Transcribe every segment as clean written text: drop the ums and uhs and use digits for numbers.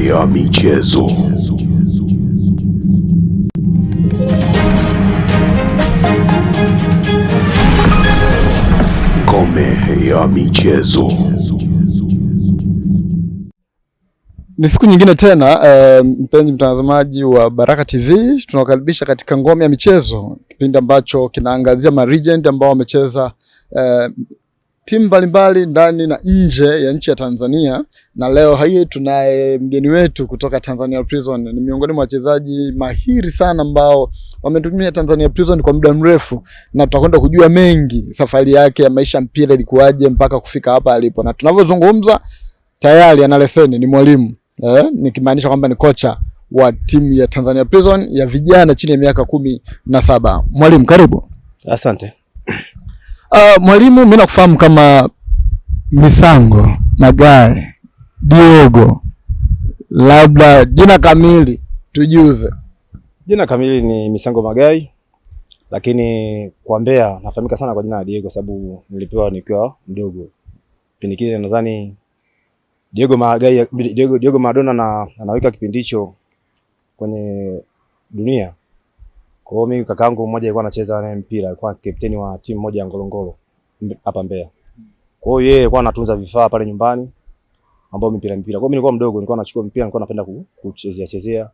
ya michezo. Ngome ya michezo. Ni siku nyingine tena, mpenzi mtazamaji wa Baraka TV, tunakaribisha katika Ngome ya Michezo, kipindi ambacho kinaangazia legend ambao wamecheza timu mbalimbali ndani na nje ya nchi ya Tanzania. Na leo hii tunaye mgeni wetu kutoka Tanzania Prison. Ni miongoni mwa wachezaji mahiri sana ambao wametumia Tanzania Prison kwa muda mrefu, na tutakwenda kujua mengi, safari yake ya maisha mpira ilikuwaje mpaka kufika hapa alipo. Na tunavyozungumza tayari ana leseni, ni mwalimu, nikimaanisha kwamba ni kocha wa timu ya Tanzania Prison ya vijana chini ya miaka 17. Mwalimu, karibu. Asante. Mwalimu, mimi nakufahamu kama Misango Magai Diego, labda jina kamili tujuze. Jina kamili ni Misango Magai, lakini kwa Mbeya nafahamika sana kwa jina la Diego sababu nilipewa nikiwa mdogo. Kipindi kile nadhani Diego Magai, Diego Maradona na anaweka kipindi hicho kwenye dunia. Kwa hiyo mimi kakaangu mmoja alikuwa anacheza naye mpira, alikuwa kapteni wa timu moja ya Ngorongoro hapa Mbeya. Kwa hiyo yeye alikuwa anatunza vifaa pale nyumbani ambao mpira. Kwa hiyo mimi nilikuwa mdogo, nilikuwa nachukua mpira, nilikuwa napenda kuchezea.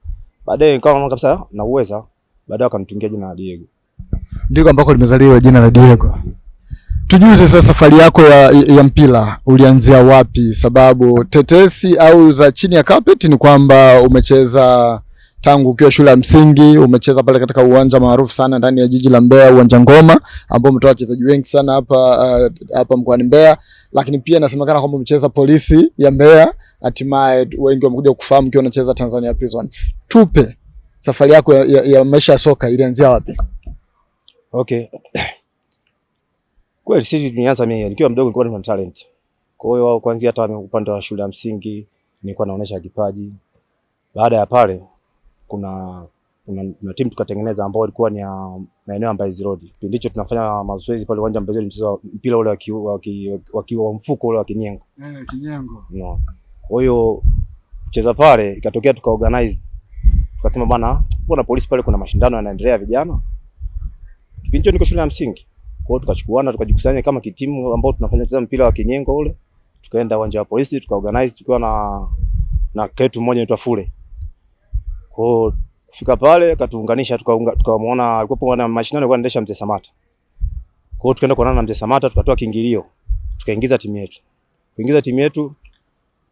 Baadaye nikaona kabisa na uweza, baadaye akanitungia jina la Diego. Ndiko ambako limezaliwa jina la Diego. Tujuze sasa safari yako ya mpira ulianzia wapi? Sababu tetesi au za chini ya carpet ni kwamba umecheza tangu ukiwa shule ya msingi, umecheza pale katika uwanja maarufu sana ndani ya jiji la Mbeya, uwanja Ngoma, ambao umetoa wachezaji wengi sana hapa mkoani Mbeya. Lakini pia inasemekana kwamba umecheza Polisi ya Mbeya, hatimaye wengi wamekuja kufahamu ukiwa unacheza Tanzania Prison. Tupe safari yako ya maisha ya soka ilianzia wapi? Okay. Kweli sisi tulianza mimi nikiwa mdogo, nilikuwa na talent. Kwa hiyo kuanzia hata upande wa shule ya msingi nilikuwa naonesha kipaji. Baada ya pale kuna timu tukatengeneza ambao ilikuwa ni ya maeneo ambayo Road. Kipindi hicho tunafanya mazoezi pale uwanja Mbezi, mchezo mpira ule wa mfuko ule wa kinyengo. Kinyengo. No. Kwa hiyo cheza pale ikatokea tukaorganize. Tukasema bana, mbona Polisi pale kuna mashindano yanaendelea vijana? Kipindi hicho niko shule ya msingi. Kwa hiyo tukachukuana tukajikusanya kama kitimu ambao tunafanya cheza mpira wa kinyengo ule. Tukaenda uwanja wa Polisi tukaorganize tukiwa na ketu mmoja anaitwa Fule. Kwa hiyo kufika pale katuunganisha tukamuona alikuwa na mashindano yalikuwa yanaendesha Mzee Samata. Kwa hiyo tukaenda kuonana na Mzee Samata tukatoa kiingilio. Tukaingiza timu yetu. Kuingiza timu yetu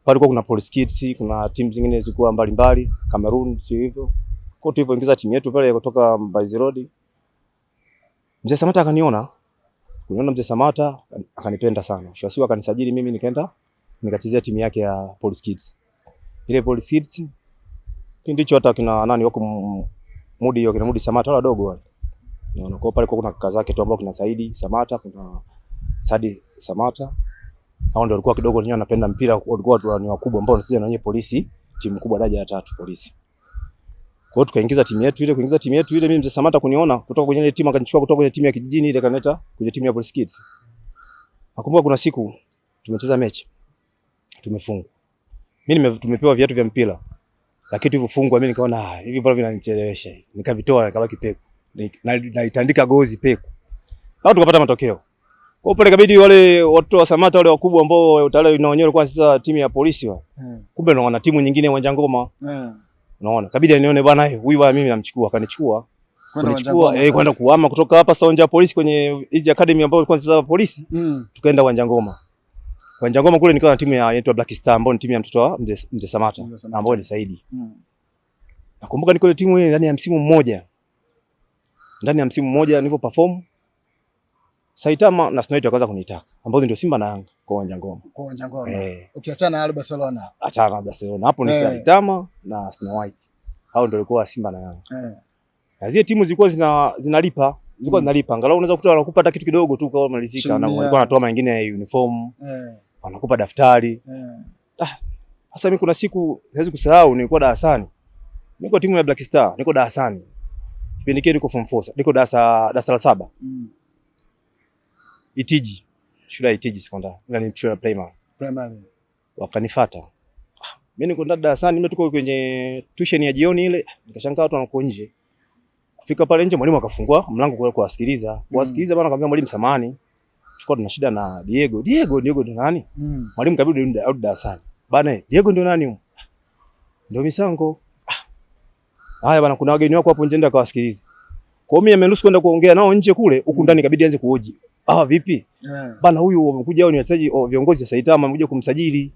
pale kuna Police Kids, kuna timu zingine zilikuwa mbalimbali, Cameroon sio hivyo. Kwa hiyo tulivyoingiza timu yetu pale kutoka Mbezi Road, Mzee Samata akaniona. Kuniona Mzee Samata akanipenda sana. Shwasiwa akanisajili mimi nikaenda nikachezea timu yake ya Police Kids. Ile Police Kids ndicho hata kina nani wako Mudi Samata wala dogo wale. Unaona kwa pale kuna kaka zake tu ambao kina Saidi Samata, kuna Sadi Samata. Hao ndio walikuwa kidogo wenyewe wanapenda mpira, walikuwa ni wakubwa ambao wanacheza na wenyewe Polisi, timu kubwa daraja ya 3 Polisi. Kwa hiyo tukaingiza timu yetu ile, mimi Mzee Samata kuniona kutoka kwenye ile timu akanichukua kutoka kwenye timu ya kijijini ile kanileta kwenye timu ya Police Kids. Nakumbuka kuna siku tumecheza mechi. Tumefungwa. Mimi tumepewa viatu vya mpira. Lakini tulivyofungwa mimi nikaona hivi bado vinanichelewesha. Nikavitoa nikabaki peku. Naitandika gozi peku. Hao tukapata matokeo. Kwa hiyo ikabidi wale watu wa Samata wale wakubwa ambao tayari na wenyewe walikuwa sasa timu ya Polisi wao. Kumbe na wana timu nyingine uwanja Ngoma. Unaona? Kabidi nione bwana huyu bwana mimi namchukua, akanichukua. Kwenda kuhama kutoka hapa sasa uwanja wa Polisi kwenye hizi academy ambao walikuwa sasa Polisi. Tukaenda uwanja Ngoma. Uwanja Ngoma kule nikawa na timu inaitwa Black Star ambao ni timu ya mtoto wa Mzee Samata ambao ni Saidi. Nakumbuka niko ile timu ile ndani ya msimu mmoja. Ndani ya msimu mmoja nilivyo perform Saitama na Snow wakaanza kunitaka. Ambao ndio Simba na Yanga kwa uwanja Ngoma. Kwa uwanja Ngoma. Ukiachana na Barcelona. Achana na Barcelona. Hapo ni Saitama na Snow White. Hao ndio walikuwa Simba na Yanga. Na zile timu zilikuwa zinalipa. Zilikuwa zinalipa. Angalau unaweza kutoa wanakupa hata kitu kidogo tu kwa malizika na walikuwa wanatoa mengine ya uniform. Wanakupa daftari. Sasa mimi kuna siku siwezi kusahau nilikuwa darasani. Niko timu ya Black Star, niko darasani. Kipindi kile niko form 4, niko darasa la 7. Itiji. Shule ya Itiji sekondari. Ila ni shule ya primary. Primary. Wakanifuata. Mimi niko ndani darasani, mimi tuko kwenye tuition ya jioni ile, nikashangaa watu wanakuwa nje. Kufika pale nje mwalimu akafungua mlango kwa kuwasikiliza. Kuwasikiliza bwana, akamwambia mwalimu samahani, tulikuwa tuna shida na Diego. Diego ndio nani? Mwalimu kabidi arudi darasani. Bana, Diego ndio nani? Ndio Misango. Haya bana, kuna wageni wako hapo nje, ndio akawasikiliza. Kwa mimi ameruhusu kwenda kuongea nao nje kule, huku ndani kabidi aanze kuhoji. Vipi? Bana, huyu wamekuja hao ni wachezaji viongozi wa Saitama wamekuja kumsajili.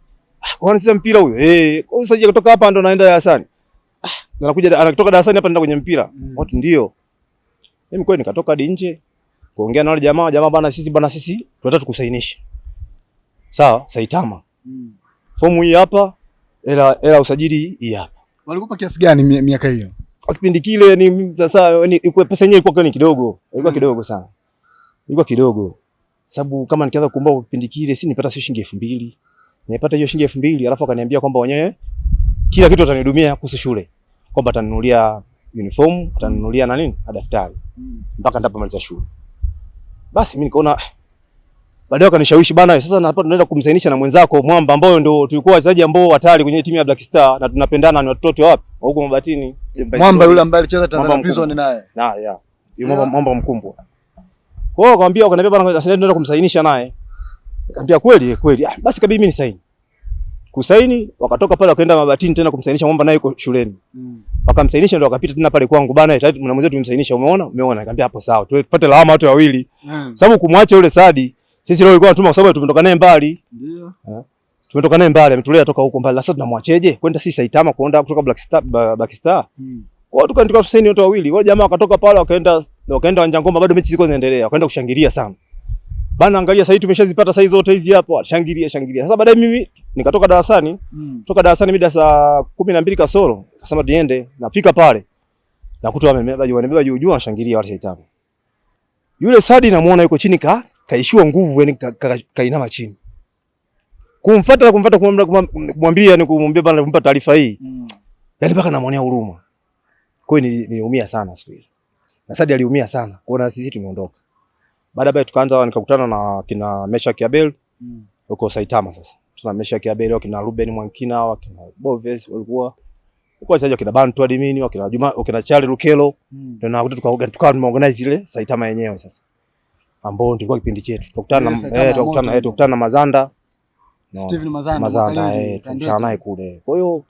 Kwa nini mpira huyo? Kwa usajili kutoka hapa ndo naenda darasani. Anakuja anatoka darasani hapa naenda kwenye mpira. Watu ndio. Mimi kweli nikatoka hadi nje kuongea na wale jamaa bana, sisi tunataka tukusainishe. Sawa, Saitama. Fomu hii hapa, ela usajili hii hapa. Walikupa kiasi gani miaka hiyo? Kwa kipindi kile ni sasa pesa yenyewe ilikuwa ni kidogo. Ilikuwa kidogo sana. Ilikuwa kidogo. Sababu kama nikianza kuomba kipindi kile si nipata shilingi 2000. Nipata hiyo shilingi 2000 alafu akaniambia kwamba wenyewe kila kitu atanihudumia kuhusu shule. Kwamba ataninunulia uniform, ataninunulia na nini? Na daftari. Mpaka nitapomaliza shule. Basi mimi nikaona baadaye akanishawishi bana, sasa hapa tunaenda kumsainisha na mwenzako Mwamba ambao ndio tulikuwa wachezaji ambao hatari kwenye timu ya Black Star na tunapendana, ni watoto wapi? Huko Mabatini. Mwamba yule ambaye alicheza Tanzania Prison naye. Yule Mwamba mkumbwa. Kwa hiyo akaniambia bana, sasa tunaenda kumsainisha naye. Nikamwambia kweli. Basi kabidi mimi nisaini. Kusaini wakatoka pale wakaenda Mabatini tena kumsainisha Mwamba naye yuko shuleni. Wakamsainisha ndio wakapita tena pale kwangu bana, na mwenzetu tumemsainisha, umeona? Nikamwambia hapo sawa. Tupate lawama watu wawili. Sababu kumwacha yule Sadi sisi leo ilikuwa tunatuma kwa sababu tumetoka naye mbali. Ndio. Tumetoka naye mbali, ametulea toka huko mbali. Sasa tunamwacheje? Kwenda sisi Saitama kuonda kutoka Black Star. Kwa hiyo tukaandika tusaini watu wawili. Wale jamaa wakatoka pale wakaenda Wanja Ngoma, bado mechi zilikuwa zinaendelea. Wakaenda kushangilia sana. Bana, angalia sasa hivi tumeshazipata saizi zote hizi hapo. Shangilia. Sasa baadaye mimi nikatoka darasani. Toka darasani mida saa 12 kasoro. Akasema niende. Nafika pale. Nakuta wamebeba juu wanashangilia wale Saitama. Yule Sadi namuona yuko chini kaishiwa nguvu, yani kainama chini. Kumfuata kumwambia bana, kumpa taarifa hii. Yaani mpaka namuonea huruma. Kwa hiyo niliumia sana siku ile. Na Sadi aliumia sana. Kuona sisi tumeondoka. Baadaye tukaanza nikakutana na kina Mesha Kiabel huko Saitama sasa. Tuna Mesha Kiabel kina Ruben Mwankina wakina Boves walikuwa sasa kina Bantu Adimini wakina Juma wakina Charlie Rukelo ndio na tukawa tumeorganize ile Saitama yenyewe sasa. Ambao ndio kipindi chetu. Tukakutana na Mazanda. Steven Mazanda tukakutana naye kule. Kwa hiyo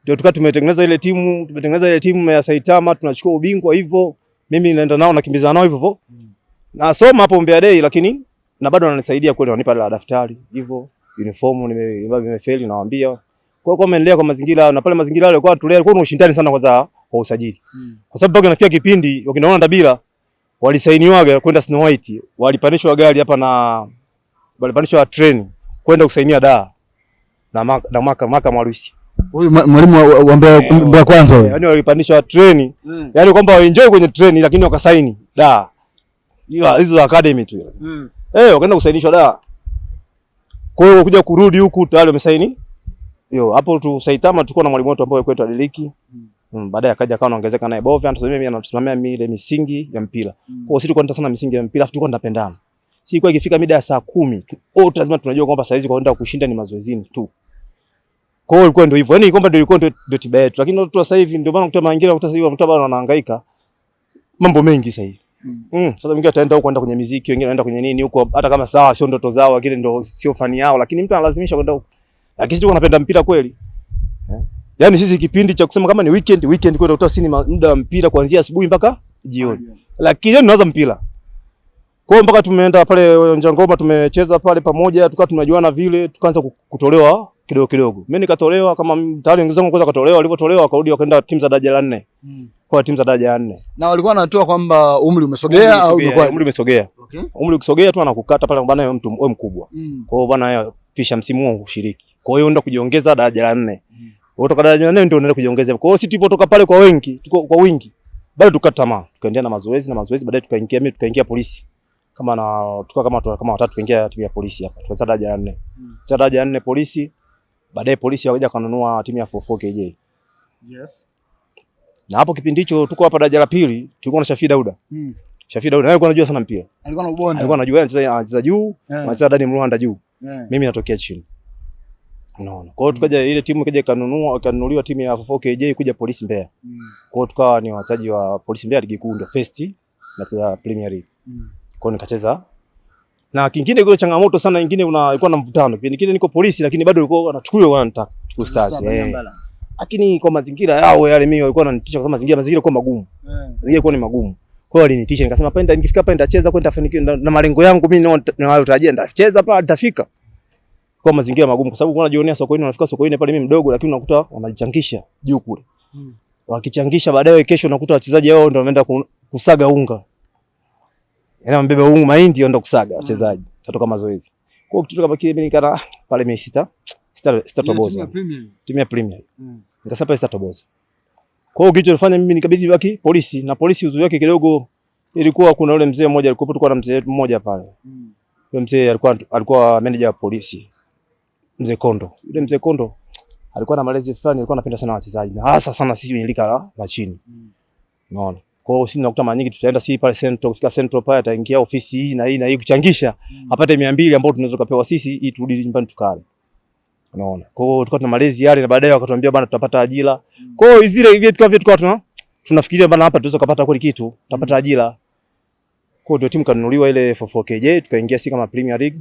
ndio tumetengeneza ile timu ya Saitama, tunachukua ubingwa hivyo. Mimi naenda nao nakimbiza nao hivyo. Nasoma hapo Mbeya Day lakini na bado wananisaidia kweli, wananipa la daftari hivyo, uniform nimefeli nawaambia. Kwa hiyo naendelea kwa mazingira na pale mazingira yale kwa tulea kwa ushindani sana kwa usajili. Kwa sababu mpaka nafika kipindi wakinaona Ndabira walisainiwaga kwenda Snow White, walipandishwa gari hapa na walipandishwa train kwenda kusainia Dar na Maka Mwarusi. Huyu mwalimu wa Mbeya kwanza huyo. Yaani walipandishwa train. Yaani kwamba waenjoy kwenye train lakini wakasaini Dar. Hizo za academy tu. Wakaenda kusainishwa Dar. Kwa hiyo kuja kurudi huku tayari wamesaini. Hapo tu Saitama tulikuwa na mwalimu wetu ambaye kwetu Adeliki. Baadaye akaja akawa anaongezeka naye Bove, anasimamia ile misingi ya mpira. Kwa hiyo sisi tulikuwa tunataka sana misingi ya mpira, afu tulikuwa tunapendana. Si kwa ikifika mida ya saa 10, wote lazima tunajua kwamba saa hizi kwenda kushinda ni mazoezini tu. Kwa hiyo ilikuwa ndio hivyo. Yaani kwamba ndio ilikuwa ndio tiba yetu. Lakini watu sasa hivi ndio maana kutoa mazingira kutoa sasa hivi mtu bado anahangaika. Mambo mengi sasa hivi. Sasa wengine ataenda huko kwenda kwenye muziki, wengine wanaenda kwenye nini huko, hata kama sawa sio ndoto zao, lakini ndio sio fani yao, lakini mtu analazimisha kwenda huko. Lakini sisi tunapenda mpira kweli. Yaani sisi kipindi cha kusema kama ni weekend kwenda kutoa sini muda wa mpira kuanzia asubuhi mpaka jioni. Lakini tunaanza mpira. Kwa hiyo mpaka tumeenda pale Njangoma tumecheza pale pamoja, tukawa tunajuana vile, tukaanza kutolewa kidogo. Mimi nikatolewa kama tayari wengine kwanza katolewa, walipotolewa wakarudi wakaenda timu za daraja la 4. Kwa timu za daraja la 4. Na walikuwa wanatoa kwamba umri umesogea au ulikuwa umri umesogea. Okay. Umri ukisogea tu anakukata pale bwana wewe mkubwa. Kwa hiyo bwana pisha msimu huu ushiriki. Kwa hiyo ndio kujiongeza daraja la 4. Kutoka daraja la 4 ndio unaenda kujiongeza. Kwa hiyo sisi tulipotoka pale kwa wingi, bado tukata tamaa. Tukaendelea na mazoezi baadaye tukaingia polisi. Kama watatu tukaingia timu ya polisi hapa. Tukaanza daraja la 4. Daraja la 4 polisi. Baadaye polisi wakaja kununua timu ya 44 KJ. Yes. Na hapo kipindi hicho tuko hapa daraja la 2, tulikuwa na Shafi Dauda. Shafi Dauda alikuwa anajua sana mpira. Alikuwa na ubonda. Alikuwa anajua anacheza juu, anacheza ndani Mrwanda juu. Mimi natokea chini. Unaona. Kwa hiyo tukaja ile timu ikaja ikanunuliwa timu ya 4KJ kuja Polisi Mbeya. Kwa hiyo tukawa ni wachezaji wa Polisi Mbeya ligi kuu ndio first na Premier League. Kwa hiyo nikacheza. Na kingine ile changamoto sana nyingine ilikuwa na mvutano. Kipindi kile niko polisi lakini bado ilikuwa wanachukuliwa wanataka Tuku Stars. Lakini kwa mazingira yao yale mimi walikuwa wananitisha kwa mazingira yalikuwa magumu. Mazingira yalikuwa ni magumu. Kwa hiyo walinitisha nikasema penda nikifika hapa nitacheza kwa nitafanikiwa na malengo yangu mimi ninayotarajia nitacheza hapa nitafika. Kwa mazingira magumu kwa sababu unajionea sokoini unafika sokoini pale mimi mdogo lakini unakuta wanajichangisha juu kule. Wakichangisha baadaye kesho unakuta wachezaji wao ndio wameenda kusaga unga. Yana mbebe unga mahindi ndio kusaga wachezaji kutoka mazoezi. Kwa hiyo kitu kama kile mimi nikana pale mimi sitatoboza. Timu ya Premier. Nikasema pale sitatoboza. Kwa hiyo kitu nilifanya mimi nikabidi baki polisi na polisi uzuri wake kidogo ilikuwa kuna yule mzee mmoja alikuwa tulikuwa na mzee mmoja pale. Yule mzee alikuwa manager wa polisi. Mzee Kondo. Yule mzee Kondo alikuwa na malezi fulani, alikuwa anapenda sana wachezaji. Na hasa sana sisi wenye lika la chini. Unaona. Kwa hiyo sisi tunakuta mara nyingi tutaenda sisi pale Central, kufika Central pale ataingia ofisi hii na hii kuchangisha apate 200 ambao tunaweza kupewa sisi ili turudi nyumbani tukale. Unaona. Kwa hiyo tulikuwa tuna malezi yale na baadaye wakatuambia bana tutapata ajira. Kwa hiyo zile hivi tulikuwa tunafikiria bana hapa tunaweza kupata kweli kitu, tutapata ajira. Kwa hiyo ndio timu kanunuliwa ile 4KJ tukaingia sisi kama Premier League.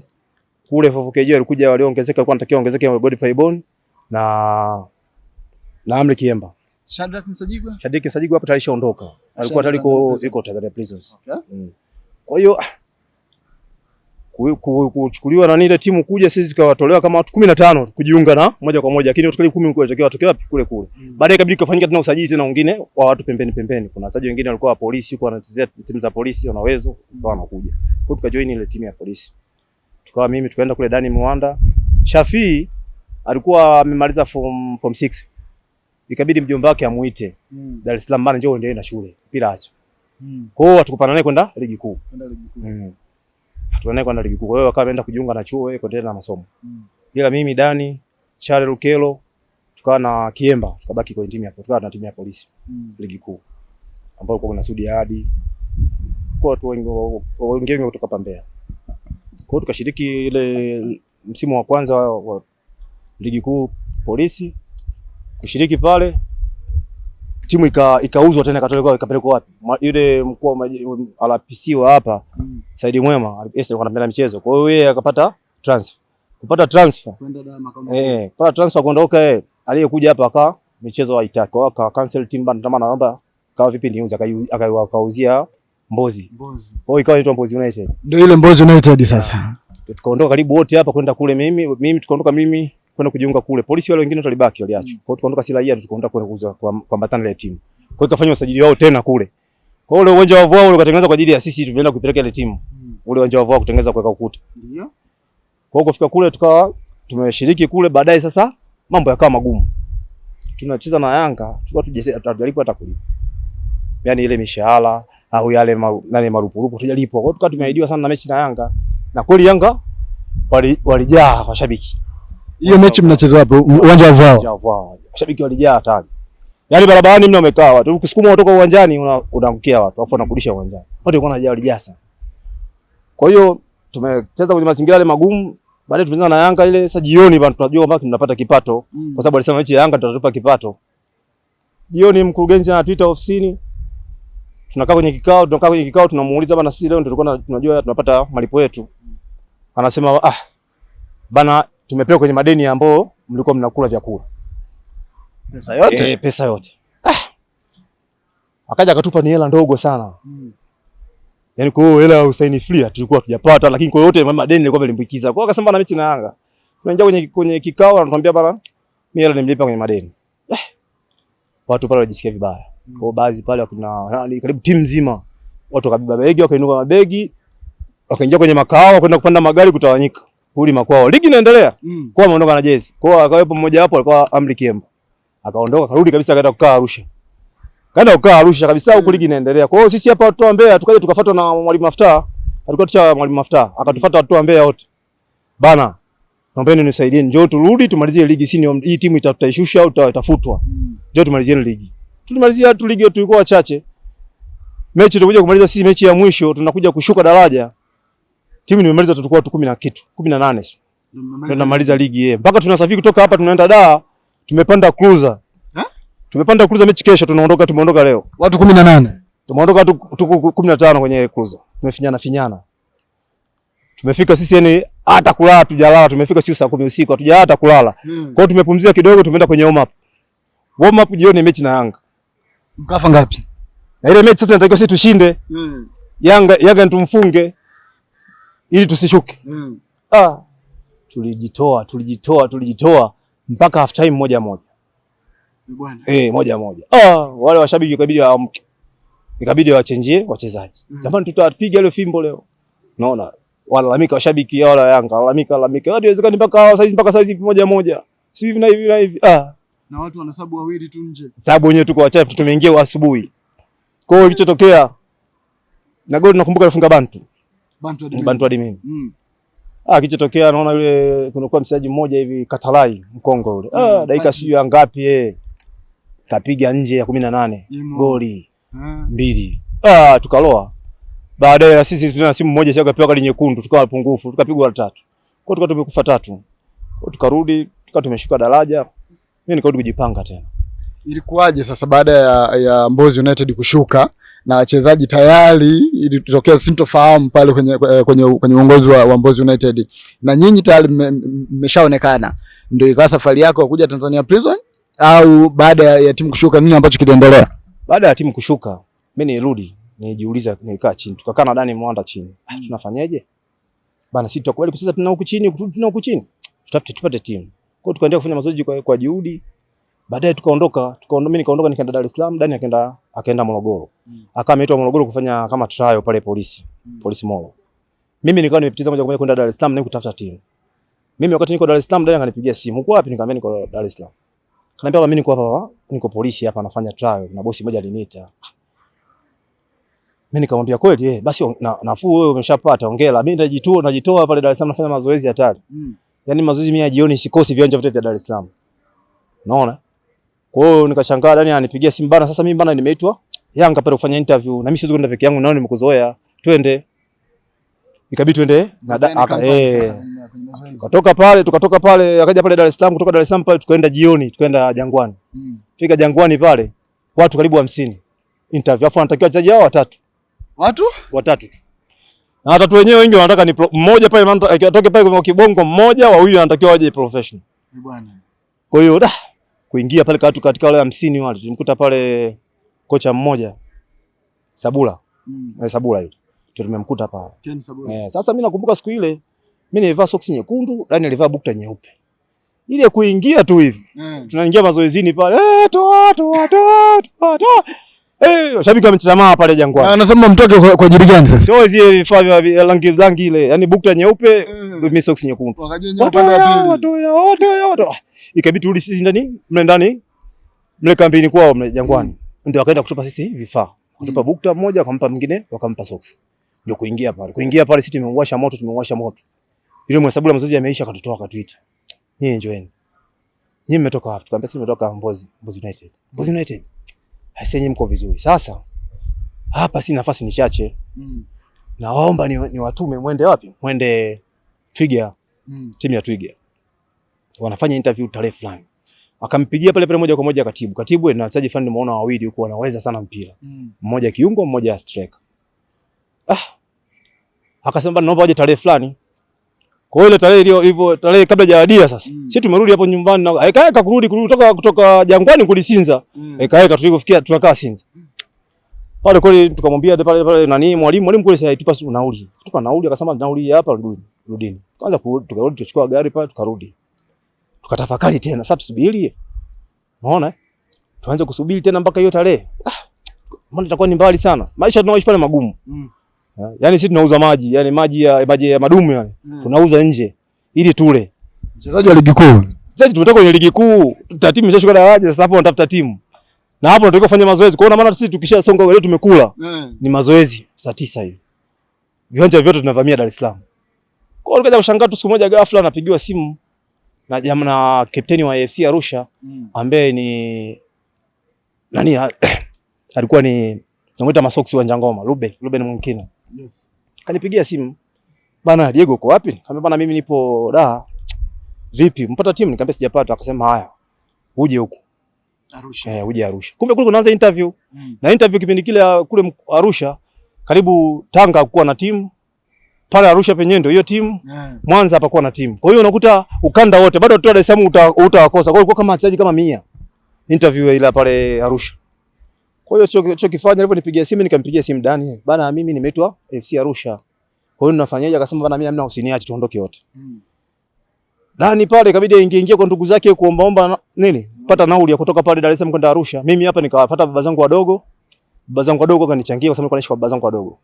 Kule 4KJ walikuja waliongezeka, walikuwa wanatakiwa ongezeke Godfrey Bon na Amri Kiemba. Shadrack Nsajigwa hapo tayari shaondoka. Alikuwa tayari yuko Tanzania Prisons. Kwa hiyo kuchukuliwa na ile timu kuja sisi tukawatolewa kama watu 15 kujiunga na moja kwa moja, lakini watu 10 walitakiwa watokea wapi kule. Baadaye ikabidi kufanyika tena usajili tena wengine wa watu pembeni. Kuna wachezaji wengine walikuwa wa polisi huko wanachezea timu za polisi wana uwezo kwa wanakuja. Kwa hiyo tukajoin ile timu ya polisi. Tukawa mimi tukaenda kule Dani Mwanda. Shafii alikuwa amemaliza form 6. Ikabidi mjomba wake amuite Dar es Salaam bana njoo uendelee na shule bila acha. Kwa hiyo tukupana naye kwenda ligi kuu. Tunaenda kwenda ligi kuu. Kwa hiyo akaenda kujiunga na chuo yeye kuendelea na masomo. Bila mimi Dani, Charles Rukelo, tukawa na Kiemba, tukabaki kwenye timu ya tukawa na timu ya polisi ligi kuu. Ambapo kuna Sudi hadi kwa watu wengi kutoka Pambea. Kwa hiyo tukashiriki ile msimu wa kwanza wa ligi kuu polisi. Kushiriki pale timu ikauzwa tena ikapelekwa wapi? Yule mkuu wa RPC wa hapa Saidi Mwema alikuwa anapenda michezo. Kwa hiyo yeye akapata transfer. Kupata transfer kwenda Dama kama kupata transfer kuondoka yeye aliyekuja hapa aka michezo haitaki. Kwa hiyo aka cancel timu bana tamana naomba kawa vipi niuze akauzia Mbozi. Kwa hiyo ikawa inaitwa Mbozi United. Ndio ile Mbozi United sasa. Tukaondoka karibu wote hapa kwenda kule mimi tukaondoka mimi kwenda kujiunga kule. Polisi wale wengine walibaki waliachwa. Kwa hiyo tukaondoka si raia tukaondoka kwenda kuuza kwa mbatana ile timu. Kwa hiyo kafanya usajili wao tena kule. Kwa hiyo ule uwanja wa Vua ule ukatengenezwa kwa ajili ya sisi tumeenda kupeleka ile timu. Ule uwanja wa Vua kutengeneza kuweka ukuta. Ndio. Kwa hiyo kufika kule tukawa tumeshiriki kule baadaye sasa mambo yakawa magumu. Tunacheza na Yanga tulikuwa tujalipo hata kulipa. Yaani ile mishahara au yale marupurupu tujalipwa. Kwa hiyo tukawa tumeahidiwa sana na mechi na Yanga. Na kweli Yanga walijaa washabiki. Hiyo mechi mnacheza wapi? Uwanja wa Vua. Washabiki walijaa hatari. Yaani barabarani mimi wamekaa watu. Ukisukuma kutoka uwanjani unaangukia watu. Alafu wanakurudisha uwanjani. Watu walikuwa walijaa sana. Kwa hiyo tumecheza kwenye mazingira yale magumu. Baadaye tumecheza na Yanga ile sasa jioni bado tunajua kwamba tunapata kipato. Kwa sababu alisema mechi ya Yanga tutatupa kipato. Jioni mkurugenzi anatuita ofisini. Tunakaa kwenye kikao tunamuuliza bana sisi leo ndio tulikuwa tunajua tunapata malipo yetu. Anasema bana tumepewa kwenye madeni ambao mlikuwa mnakula vyakula. Pesa yote? Pesa yote. Akaja akatupa ni hela ndogo sana. Yaani kwa hiyo hela usaini free tulikuwa tujapata lakini kwa yote madeni yalikuwa yamelimbikiza. Kwa hiyo akasema na mechi na Yanga. Tunaingia kwenye kikao anatuambia bana mimi hela nimelipa kwenye madeni. Watu pale wajisikia vibaya. Kwa hiyo baadhi pale kuna karibu timu nzima watu wakabeba begi wakainuka mabegi wakaingia kwenye makao kwenda kupanda magari kutawanyika. Huli makwao. Ligi inaendelea. Kwa ameondoka na jezi. Kwa hiyo akawepo mmoja hapo alikuwa Amri Kiemba. Akaondoka karudi kabisa akaenda kukaa Arusha. Kaenda kukaa Arusha kabisa huko ligi inaendelea. Kwa hiyo sisi hapa watu wa Mbeya tukaje tukafuatwa na Mwalimu Maftaa. Alikuwa tucha Mwalimu Maftaa. Akatufuata watu wa Mbeya wote. Bana, naombeni nisaidie njoo turudi tumalizie ligi sini hii timu itaishusha au itafutwa. Njoo tumalizie ligi. Tulimalizia tu ligi tulikuwa wachache. Mechi tulikuja kumaliza sisi mechi ya mwisho tunakuja kushuka daraja. Timu nimemaliza tulikuwa watu 10 na kitu, 18. Ndio tunamaliza ligi mpaka tunasafiri kutoka hapa tunaenda Dar, tumepanda cruiser. Tumepanda cruiser, mechi kesho tumeondoka leo. Watu 18. Tumeondoka tu 15 kwenye ile cruiser. Finyana. Tumefika sisi yani hata kulala tujalala, tumefika sisi saa 10 usiku hatujalala hata kulala. Kwa hiyo tumepumzika kidogo, tumeenda kwenye warm up. Warm up jioni mechi na Yanga. Mkafa ngapi? Na ile mechi sasa tunatakiwa sisi tushinde. Yanga tumfunge ili tusishuke. Tulijitoa mpaka half time moja. Bwana. Moja. Wale washabiki ikabidi waamke. Ikabidi wachenjie wachezaji. Jamani tutapiga ile fimbo leo. Unaona? Walalamika washabiki wale wa Yanga, walalamika. Hadi inawezekana mpaka saizi moja. Si hivi na hivi. Na watu wanasabu wawili tu nje. Sababu wenyewe tuko wachafu, tumeingia asubuhi. Kwa hiyo kilichotokea na goli nakumbuka alifunga Bantu Admin. Kilichotokea naona yule kunakuwa mchezaji mmoja hivi Katalai Mkongo yule. Dakika sio ngapi kapiga nje ya 18 goli 2. Tukaloa. Baadaye na sisi tuna simu moja sio kapewa kadi nyekundu, tukawa pungufu, tukapigwa 3. Kwa hiyo tukawa tumekufa 3. Kwa tukarudi, tukawa tumeshuka daraja. Mimi nikarudi kujipanga tena. Ilikuwaje sasa baada ya Mbozi United kushuka na wachezaji tayari ilitokea sintofahamu pale kwenye uongozi wa Mbozi United na nyinyi tayari mmeshaonekana, ndio ikawa safari yako ya kuja Tanzania Prison au baada ya timu kushuka nini ambacho kiliendelea? Baada ya timu kushuka mimi nirudi nijiuliza, nikaa chini, tukakaa na Dani Mwanda chini. Tunafanyaje? Bana sisi tutakubali kucheza tuna huku chini, tutafute tupate timu. Kwa hiyo tukaendelea kufanya mazoezi kwa juhudi. Baadaye tukaondoka, mimi nikaondoka nikaenda Dar es Salaam, Dani akaenda Morogoro. Akawa ameitwa Morogoro kufanya kama trial pale polisi Molo. Mimi nikawa nimepitiza moja kwa moja kwenda Dar es Salaam na kutafuta timu. Mimi wakati niko Dar es Salaam, Dani akanipigia simu. Uko wapi? Nikamwambia niko Dar es Salaam. Kaniambia mimi niko hapa, niko polisi hapa nafanya trial na bosi mmoja aliniita. Mimi nikamwambia kweli basi nafuu wewe umeshapata, hongera. Mimi najitoa pale Dar es Salaam nafanya mazoezi hatari. Yaani mazoezi mimi ya jioni sikosi viwanja vyote vya Dar es Salaam. Unaona? Kwa hiyo nikashangaa Dani anipigia simu bana, sasa mimi bana nimeitwa Yanga pale kufanya interview na mimi siwezi kwenda peke yangu, naona nimekuzoea. Twende. Ikabidi twende na tukatoka pale akaja pale Dar es Salaam, kutoka Dar es Salaam pale tukaenda jioni, tukaenda Jangwani. Fika Jangwani pale watu karibu 50. Interview afu anatakiwa wachezaji hao watatu. Watatu tu. Na watatu wenyewe wengi wanataka ni mmoja pale atoke pale kwa kibongo mmoja, wawili wanatakiwa waje professional. Bwana. Kwa hiyo kuingia pale katika wale 50 wale tulimkuta pale kocha mmoja Sabula. Sabula yule. Tumemkuta pale. Ken Sabula. Sasa mimi nakumbuka siku ile mimi nilivaa socks nyekundu, Dani alivaa bukta nyeupe. Ile kuingia tu hivi. Tunaingia mazoezini pale. Toa. Shabiki wamechezama pale Jangwani. Anasema mtoke kwa ajili gani sasa? Sio zile vifaa vya rangi ile. Yaani bukta nyeupe, mimi socks nyekundu. Wakajenga upande wa pili. Watu. Ikabidi turudi sisi ndani mle kambini kwao mle Jangwani. Ndio akaenda kutupa sisi vifaa. Kutupa bukta mmoja akampa mwingine wakampa socks. Ndio kuingia pale sisi tumewasha moto. Yule Mwasabula mazoezi yameisha akatutoa akatuita. Nyinyi enjoyeni. Nyinyi mmetoka wapi? Tukamwambia sisi tumetoka Mbozi United. Hasa nyinyi mko vizuri. Sasa hapa si nafasi ni chache. Naomba ni watume mwende wapi? Mwende Twiga. Timu ya Twiga. Wanafanya interview tarehe fulani. Akampigia pale moja kwa moja katibu na wachezaji fulani nimeona wawili huko wanaweza sana mpira. Mmoja kiungo, mmoja striker. Akasema naomba waje tarehe fulani. Kwa hiyo ile tarehe hivyo tarehe kabla hajawadia sasa. Sisi tumerudi hapo nyumbani na akaeka kurudi kutoka Jangwani kulisinza. Akaeka tulikofikia tunakaa Sinza. Pale kweli tukamwambia pale nani mwalimu kule sasa itupa nauli. Tupa nauli akasema nauli hapa rudini. Kwanza tukarudi tuchukua gari pale tukarudi. Tukatafakari tena sasa tusubiri. Unaona? Tuanze kusubiri tena mpaka hiyo tarehe. Mbona itakuwa ni mbali sana. Maisha tunaoishi pale magumu. Yaani sisi tunauza maji, yani maji ya madumu yani. Tunauza nje ili tule. Mchezaji wa ligi kuu. Sasa tumetoka kwenye ligi kuu, timu imeshashuka daraja, sasa hapo tunatafuta timu. Na hapo tunataka kufanya mazoezi. Kwa hiyo maana sisi tukishasonga leo tumekula. Ni mazoezi saa 9 hiyo. Viwanja vyote tunavamia Dar es Salaam. Kwa hiyo tukaja kushangaa tu siku moja ghafla napigiwa simu na kapteni wa AFC Arusha ambaye ni nani alikuwa ni namuita Masoksi wa Njangoma, Ruben Mwinkina. Kanipigia simu. Bana Diego uko wapi? Kama bana mimi nipo Dar. vipi mpata timu? Nikamwambia sijapata. Akasema haya, uje huku Arusha. Uje Arusha. Kumbe kule kunaanza interview. Na interview kipindi kile kule Arusha karibu Tanga hakuwa na timu. Pale Arusha penyewe ndio hiyo timu. Mwanza hapakuwa na timu. Kwa hiyo unakuta ukanda wote bado tu Dar es Salaam utawakosa. Kwa hiyo kama wachezaji kama 100 interview ile pale Arusha. Kwa hiyo cho kifanya hivyo, nipigia simu, nikampigia simu Dani. Bana mimi nimeitwa FC Arusha. Kwa hiyo ninafanyaje? Akasema bana mimi hamna, usiniache tuondoke wote. Dani pale ikabidi aingie kwa ndugu zake kuombaomba nini? Pata nauli ya kutoka pale Dar es Salaam kwenda Arusha. Mimi hapa nikawafuata baba zangu wadogo. Baba zangu wadogo wakanichangia kwa sababu nilikuwa naishi kwa baba zangu wadogo.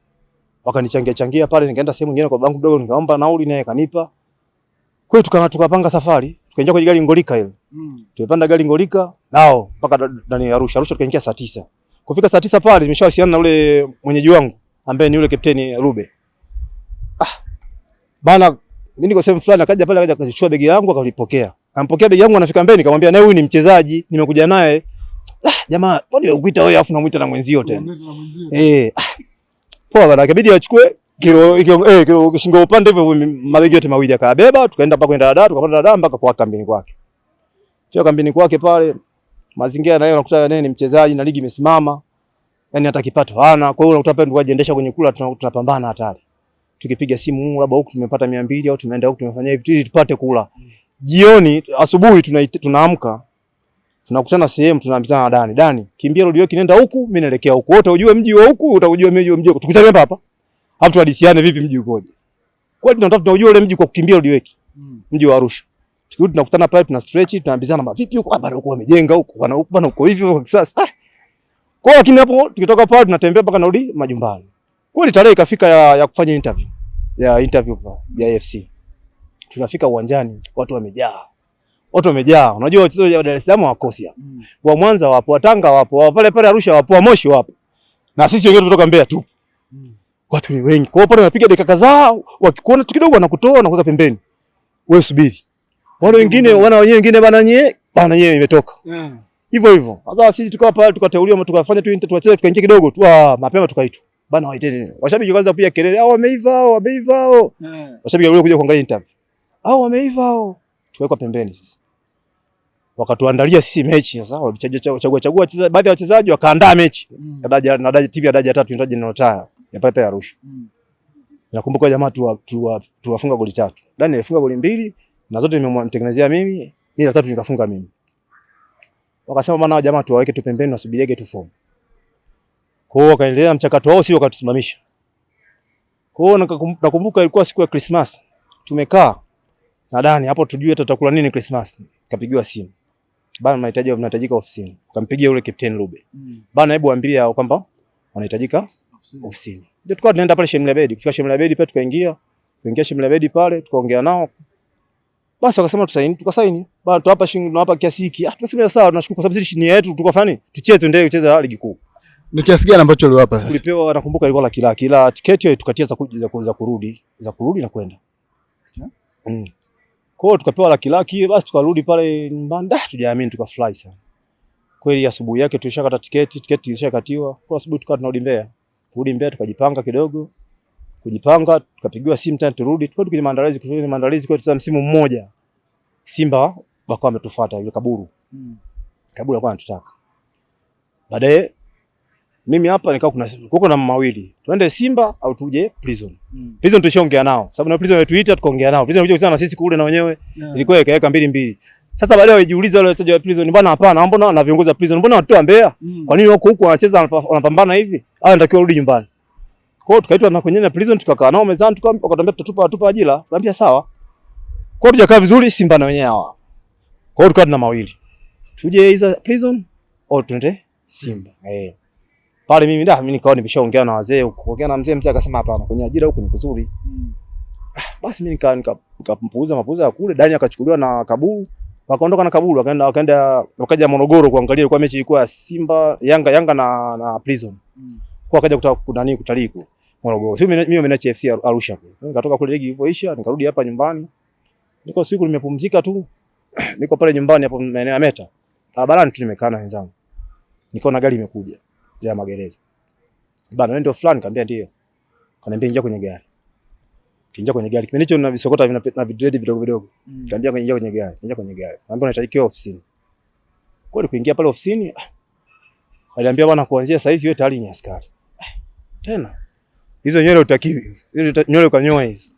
Wakanichangia pale, nikaenda sehemu nyingine kwa babangu mdogo, nikaomba nauli naye kanipa. Kwa hiyo tukapanga safari, tukaingia kwenye gari Ngolika ile. Tulipanda gari Ngolika nao mpaka ndani ya Arusha. Arusha tukaingia saa 9. Kufika saa 9 pale nimeshawasiliana na ule mwenyeji wangu ambaye ni yule kapteni Rube. Bana mimi niko sehemu fulani, akaja pale akaja akachukua begi yangu akalipokea. Ampokea begi yangu, anafika mbele nikamwambia naye huyu ni mchezaji, nimekuja naye. Jamaa, mbona umekuita wewe afu namuita na mwenzio tena? Poa bana, ikabidi achukue kilo kishingo upande hivyo mabegi yote mawili akabeba, tukaenda mpaka kwenda Dar, tukapanda Dar mpaka kwa kambini kwake. Sio kambini kwake pale, mazingira nayo unakuta yeye ni mchezaji na ligi imesimama. Yaani hata kipato hana. Kwa hiyo unakuta pale tunajiendesha kwenye kula, tunapambana hatari. Tukipiga simu labda huku tumepata 200 au tumeenda huku tumefanya hivi ili tupate kula. Jioni asubuhi tunaamka. Tunakutana sehemu, tunaambizana Dani. Dani, kimbia road yote nenda huku, mimi naelekea huku. Wote ujue mji wa huku, utajua mji wa mji. Tukutane hapa. Alafu tuhadisiane vipi mji ukoje. Kwa hiyo tunajua ule mji kwa kukimbia road yote. Mji wa Arusha. Tukirudi tunakutana pale, tuna stretch, tunaambizana vipi huko, bado huko wamejenga huko, bana huko bana huko hivi kwa sasa. Kwa hiyo lakini hapo tukitoka pale tunatembea mpaka narudi majumbani. Kweli tarehe ikafika ya kufanya interview ya FC. Tunafika uwanjani, watu wamejaa. Unajua wachezaji wa Dar es Salaam hawakosi hapa. Wa Mwanza wapo, wa Tanga wapo, wa pale Arusha wapo, wa Moshi wapo. Na sisi wengine kutoka Mbeya tu. Watu ni wengi. Kwa hiyo pale wanapiga dakika kadhaa, wakikuona tu kidogo wanakutoa na kuweka pembeni. Wewe subiri. Wale wengine wengine bana nyewe imetoka. Hivyo. Sasa sisi tukawa pale tukateuliwa, tukafanya tu tuacheze, tukaingia kidogo tu mapema tukaitwa. Bana waiteni. Washabiki wakaanza kupiga kelele, wameiva. Washabiki wale kuja kuangalia interview. Wameiva. Tuwekwa pembeni sisi. Wakatuandalia sisi mechi sasa, walichagua wachezaji, baadhi ya wachezaji wakaandaa mechi. Na timu ya daraja 3 inaitwa Notaya ya pale Arusha. Nakumbuka jamaa tuwafunga goli 3. Dani alifunga goli 2 na zote nimemtengenezea mimi la 3 nikafunga mimi. Wakasema bwana jamaa tuwaweke tu pembeni wasubiriege tu form. Kwa hiyo wakaendelea mchakato wao, sio wakatusimamisha. Kwa hiyo nakumbuka ilikuwa siku ya Christmas. Tumekaa na Dani hapo tujue tutakula nini Christmas. Kapigiwa simu. Bana mnahitajika ofisini. Kampigia yule Captain Rube. Bana hebu waambie kwamba wanahitajika ofisini. Ndio tukawa tunaenda pale Shemlebedi. Kufika Shemlebedi pale tukaingia Shemlebedi pale tukaongea nao. Basi wakasema tusaini, tukasaini. Bana tuwapa shilingi, tunawapa kiasi hiki. Tukasema sawa, tunashukuru kwa sababu sisi chini yetu tukafanya nini? Tucheze tuendelee kucheza ligi kuu. Ni kiasi gani ambacho uliwapa sasa? Tulipewa, nakumbuka ilikuwa laki, ila tiketi hiyo tukatia za kurudi na kwenda. Kwa hiyo tukapewa laki, basi tukarudi pale nyumbani. Tujaamini, tukafly sana. Kweli asubuhi yake tulishakata tiketi ilishakatiwa. Kwa asubuhi tukawa tunarudi Mbeya. Turudi Mbeya tukajipanga kidogo. Tukapigiwa simu tena turudi. Tukawa kwenye maandalizi kwa tuza msimu mmoja. Simba wakawa wametufuata yule Kaburu. Kaburu alikuwa anatutaka. Baadaye mimi hapa nikao kuko na mawili. Tuende Simba au tuje Prison. Prison tulishaongea nao. Sababu na Prison wetuita tukaongea nao. Prison walikuja na sisi kule na wenyewe. Ilikuwa ikaweka 2-2. Sasa baadaye wajiuliza wale wachezaji wa Prison, bwana hapana, mbona na viongozi wa Prison mbona watu wa Mbeya? Kwa nini wako huko wanacheza wanapambana hivi? Anatakiwa rudi nyumbani. Kwa hiyo tukaitwa na kwenye Prison tukakaa nao mezani wakatuambia tutatupa ajira. Tukamwambia sawa. Kwa hiyo tujakaa vizuri Simba na wenyewe hawa. Kwa hiyo tukawa na mawili. Tuje iza Prison au tuende Simba. Pale mimi nikawa nimeshaongea na wazee, kuongea na mzee akasema hapana, kwenye ajira huko ni kuzuri. Basi mimi nikampuuza ya kule. Dani akachukuliwa na Kaburu, wakaondoka na Kaburu wakaja Morogoro kuangalia kwa mechi ilikuwa Simba Yanga na Prison. Kwa wakaja kutaka kutalii Morogoro. Mimi nimeacha FC Arusha kule. Nikatoka kule ligi ilivyoisha, nikarudi hapa nyumbani. Niko siku nimepumzika tu. Niko pale nyumbani hapo maeneo ya Meta. Barabarani tu nimekaa na wenzangu. Nikaona gari imekuja ya magereza. Bana ndio fulani, kaambia ndio. Kaniambia ingia kwenye gari. Kiingia kwenye gari. Kipindi hicho na visokota na vidredi vidogo vidogo. Kaambia kuingia kwenye gari. Kiingia kwenye gari. Naambia unatakiwa ofisini. Kweli kuingia pale ofisini, aliambia bwana kuanzia saa hizi wewe tayari ni askari. Tena hizo nywele utakiwi. Hizo nywele kanyoa hizo.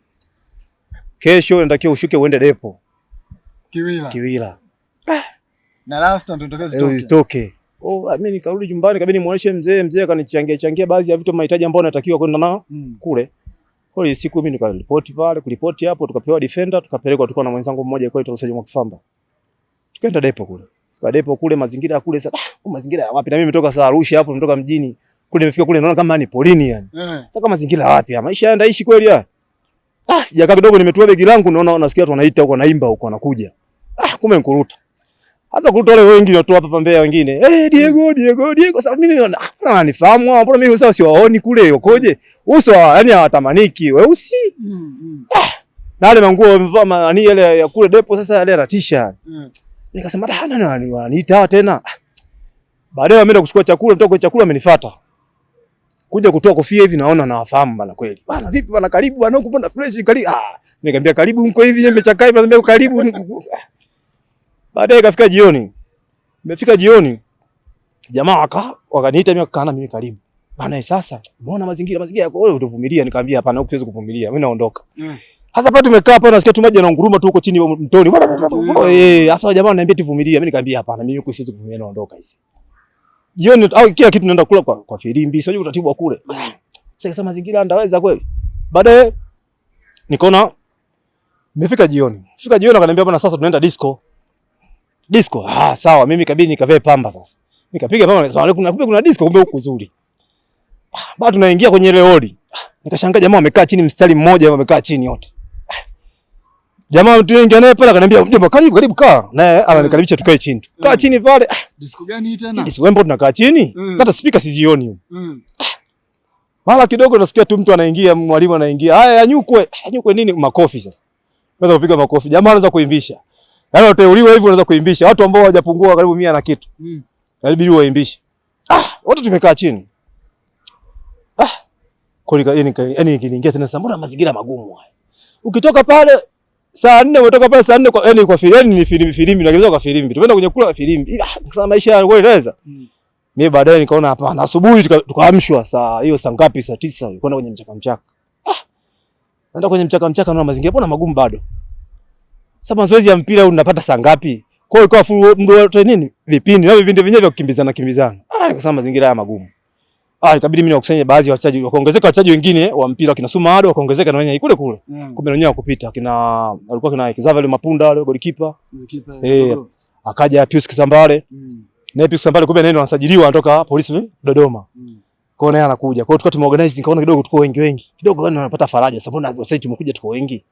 Kesho unatakiwa ushuke uende depo. Kiwila. Na last ndo nitokeze toke. Mimi nikarudi nyumbani kabidi muoneshe mzee akanichangia baadhi ya vitu mahitaji ambayo natakiwa kwenda nao kule. Kwa hiyo siku mimi nikaripoti pale, kulipoti hapo tukapewa defender, tukapelekwa tulikuwa na mwenzangu mmoja kwa Torusaji Mwakifamba. Tukaenda depo kule. Fika depo kule mazingira ya kule sasa, mazingira ya wapi? Na mimi nimetoka saa Arusha hapo, nimetoka mjini. Kule nimefika kule naona kama ni polini yani. Sasa kama mazingira wapi? Maisha yanaenda ishi kweli ya? Sijakaa kidogo nimetua begi langu naona nasikia watu wanaita huko naimba huko wanakuja. Kumbe nikuruta. Hata kuruta wale wengi watu hapa Mbeya wengine. Diego. Sasa mimi naona ananifahamu hao. Mbona mimi sasa siwaoni kule yokoje? Uso yani hawatamaniki weusi. Na wale manguo wamevaa nani ile ya kule depo sasa yale ratisha. Nikasema nani wananiita tena. Baadaye ameenda kuchukua chakula, mtoka kwa chakula amenifuata. Kuja kutoa kofia hivi naona nawafahamu bana kweli. Bana vipi bana karibu bana huko ponda fresh karibu. Nikamwambia karibu mko hivi nimechakaa hivi nasema karibu. Baadaye kafika jioni. Nimefika jioni. Jamaa wakaniita mimi akakaa na mimi karibu. Bana sasa umeona mazingira yako wewe utavumilia? Nikamwambia hapana huko siwezi kuvumilia. Mimi naondoka. Sasa pale tumekaa hapa nasikia tu maji yananguruma tu huko chini mtoni. Sasa jamaa ananiambia tuvumilie. Mimi nikamwambia hapana mimi huko siwezi kuvumilia naondoka hizi. Jioni au kila kitu naenda kula kwa filimbi. Sio utaratibu wa kule. Sasa mazingira ndaweza kweli. Baadaye nikaona nimefika jioni. Fika jioni akaniambia bwana sasa tunaenda disco. Sawa mimi kabidi nikavae pamba sasa. Nikapiga pamba kuna disco kumbe huko nzuri. Baada tunaingia kwenye ile holi. Nikashangaa jamaa wamekaa chini mstari mmoja wamekaa chini wote. Jamaa mtu mwingine naye pale akaniambia mjomba karibu kaa. Naye ananikaribisha tukae chini. Kaa chini pale. Disco gani hii tena? Disco wembo tunakaa chini. Hata speaker sizioni. Mara kidogo nasikia tu mtu anaingia, mwalimu anaingia. Haya anyukwe nini makofi sasa. Unaweza kupiga makofi. Jamaa anaanza kuimbisha. Yaani uteuliwa hivyo unaweza kuimbisha. Watu ambao hawajapungua karibu 100 na kitu. Inabidi waimbishe. Wote tumekaa chini. Kwa yani niingia tena sasa mbona mazingira magumu haya. Ukitoka pale saa 4 umetoka pale saa 4 kwa yani kwa filimbi ni filimbi na kwa filimbi. Tumeenda kwenye kula filimbi. Sasa maisha ya kweli inaweza. Mimi baadaye nikaona hapana asubuhi tukaamshwa saa hiyo saa ngapi saa 9 kwenda kwenye mchaka. Naenda kwenye mchaka naona mazingira mbona magumu bado. Sasa mazoezi ya mpira unapata saa ngapi? Kwa hiyo kwa full mdo nini? Vipindi na vipindi vyenyewe vya kukimbizana. Nikasema mazingira haya magumu. Ikabidi mimi niwakusanye baadhi ya wachezaji, wakaongezeka wachezaji wengine wa mpira kina Suma Ado wakaongezeka na wenyewe kule. Kumbe wenyewe wakupita walikuwa kina Kizavale Mapunda wale golikipa. Akaja Pius Kisambale. Na Pius Kisambale kumbe neno anasajiliwa anatoka polisi Dodoma. Kwa hiyo anakuja. Kwa hiyo tulikuwa tumeorganize nikaona kidogo tuko wengi. Kidogo yani tunapata faraja sababu na sasa tumekuja tuko wengi.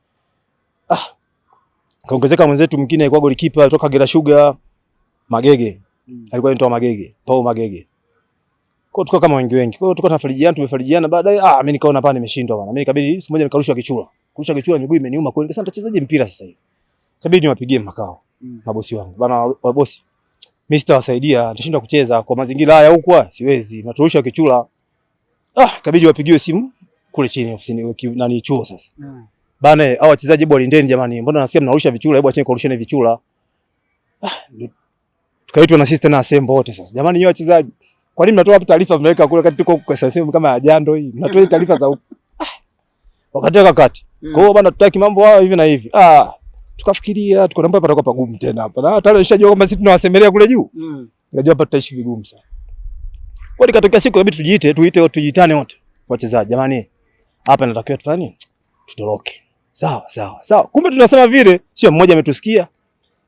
Kaongezeka mwenzetu mwingine alikuwa golikipa kutoka Gera Sugar Magege. Alikuwa anaitwa Magege, Paul Magege. Kwa tuko kama wengi. Kwa hiyo tuko tumefarijiana baadaye mimi nikaona hapa nimeshindwa bwana. Mimi ikabidi siku moja nikarusha kichura. Kurusha kichura miguu imeniuma kwa hiyo nikasema nitachezaje mpira sasa hivi. Ikabidi niwapigie makao mabosi wangu. Bwana bosi. Mimi sitawasaidia, nitashindwa kucheza kwa mazingira haya huko siwezi. Naturusha kichura. Ikabidi wapigiwe simu kule chini ofisini nani chuo sasa. Bana hao wachezaji hebu walindeni jamani. Mbona nasikia mnarusha vichura, hebu acheni kurusheni vichura. Tukaitwa na sisi tena assemble wote sasa. Jamani nyinyi wachezaji, kwa nini mnatoa taarifa mmeweka kule kati tuko kwa sasa kama ajando hii? Mnatoa taarifa za huko. Wakateka kati. Kwa hiyo bana tutaki mambo haya hivi na hivi. Tukafikiria tuko namba patakuwa pagumu tena hapa. Na hata nishajua kwamba sisi tunawasemelea kule juu. Unajua hapa tutaishi vigumu sana. Kwa nikatokea siku inabidi tujitane wote. Wachezaji, jamani hapa natakiwa tufanye tutoroke. Sawa. Kumbe tunasema vile sio mmoja ametusikia.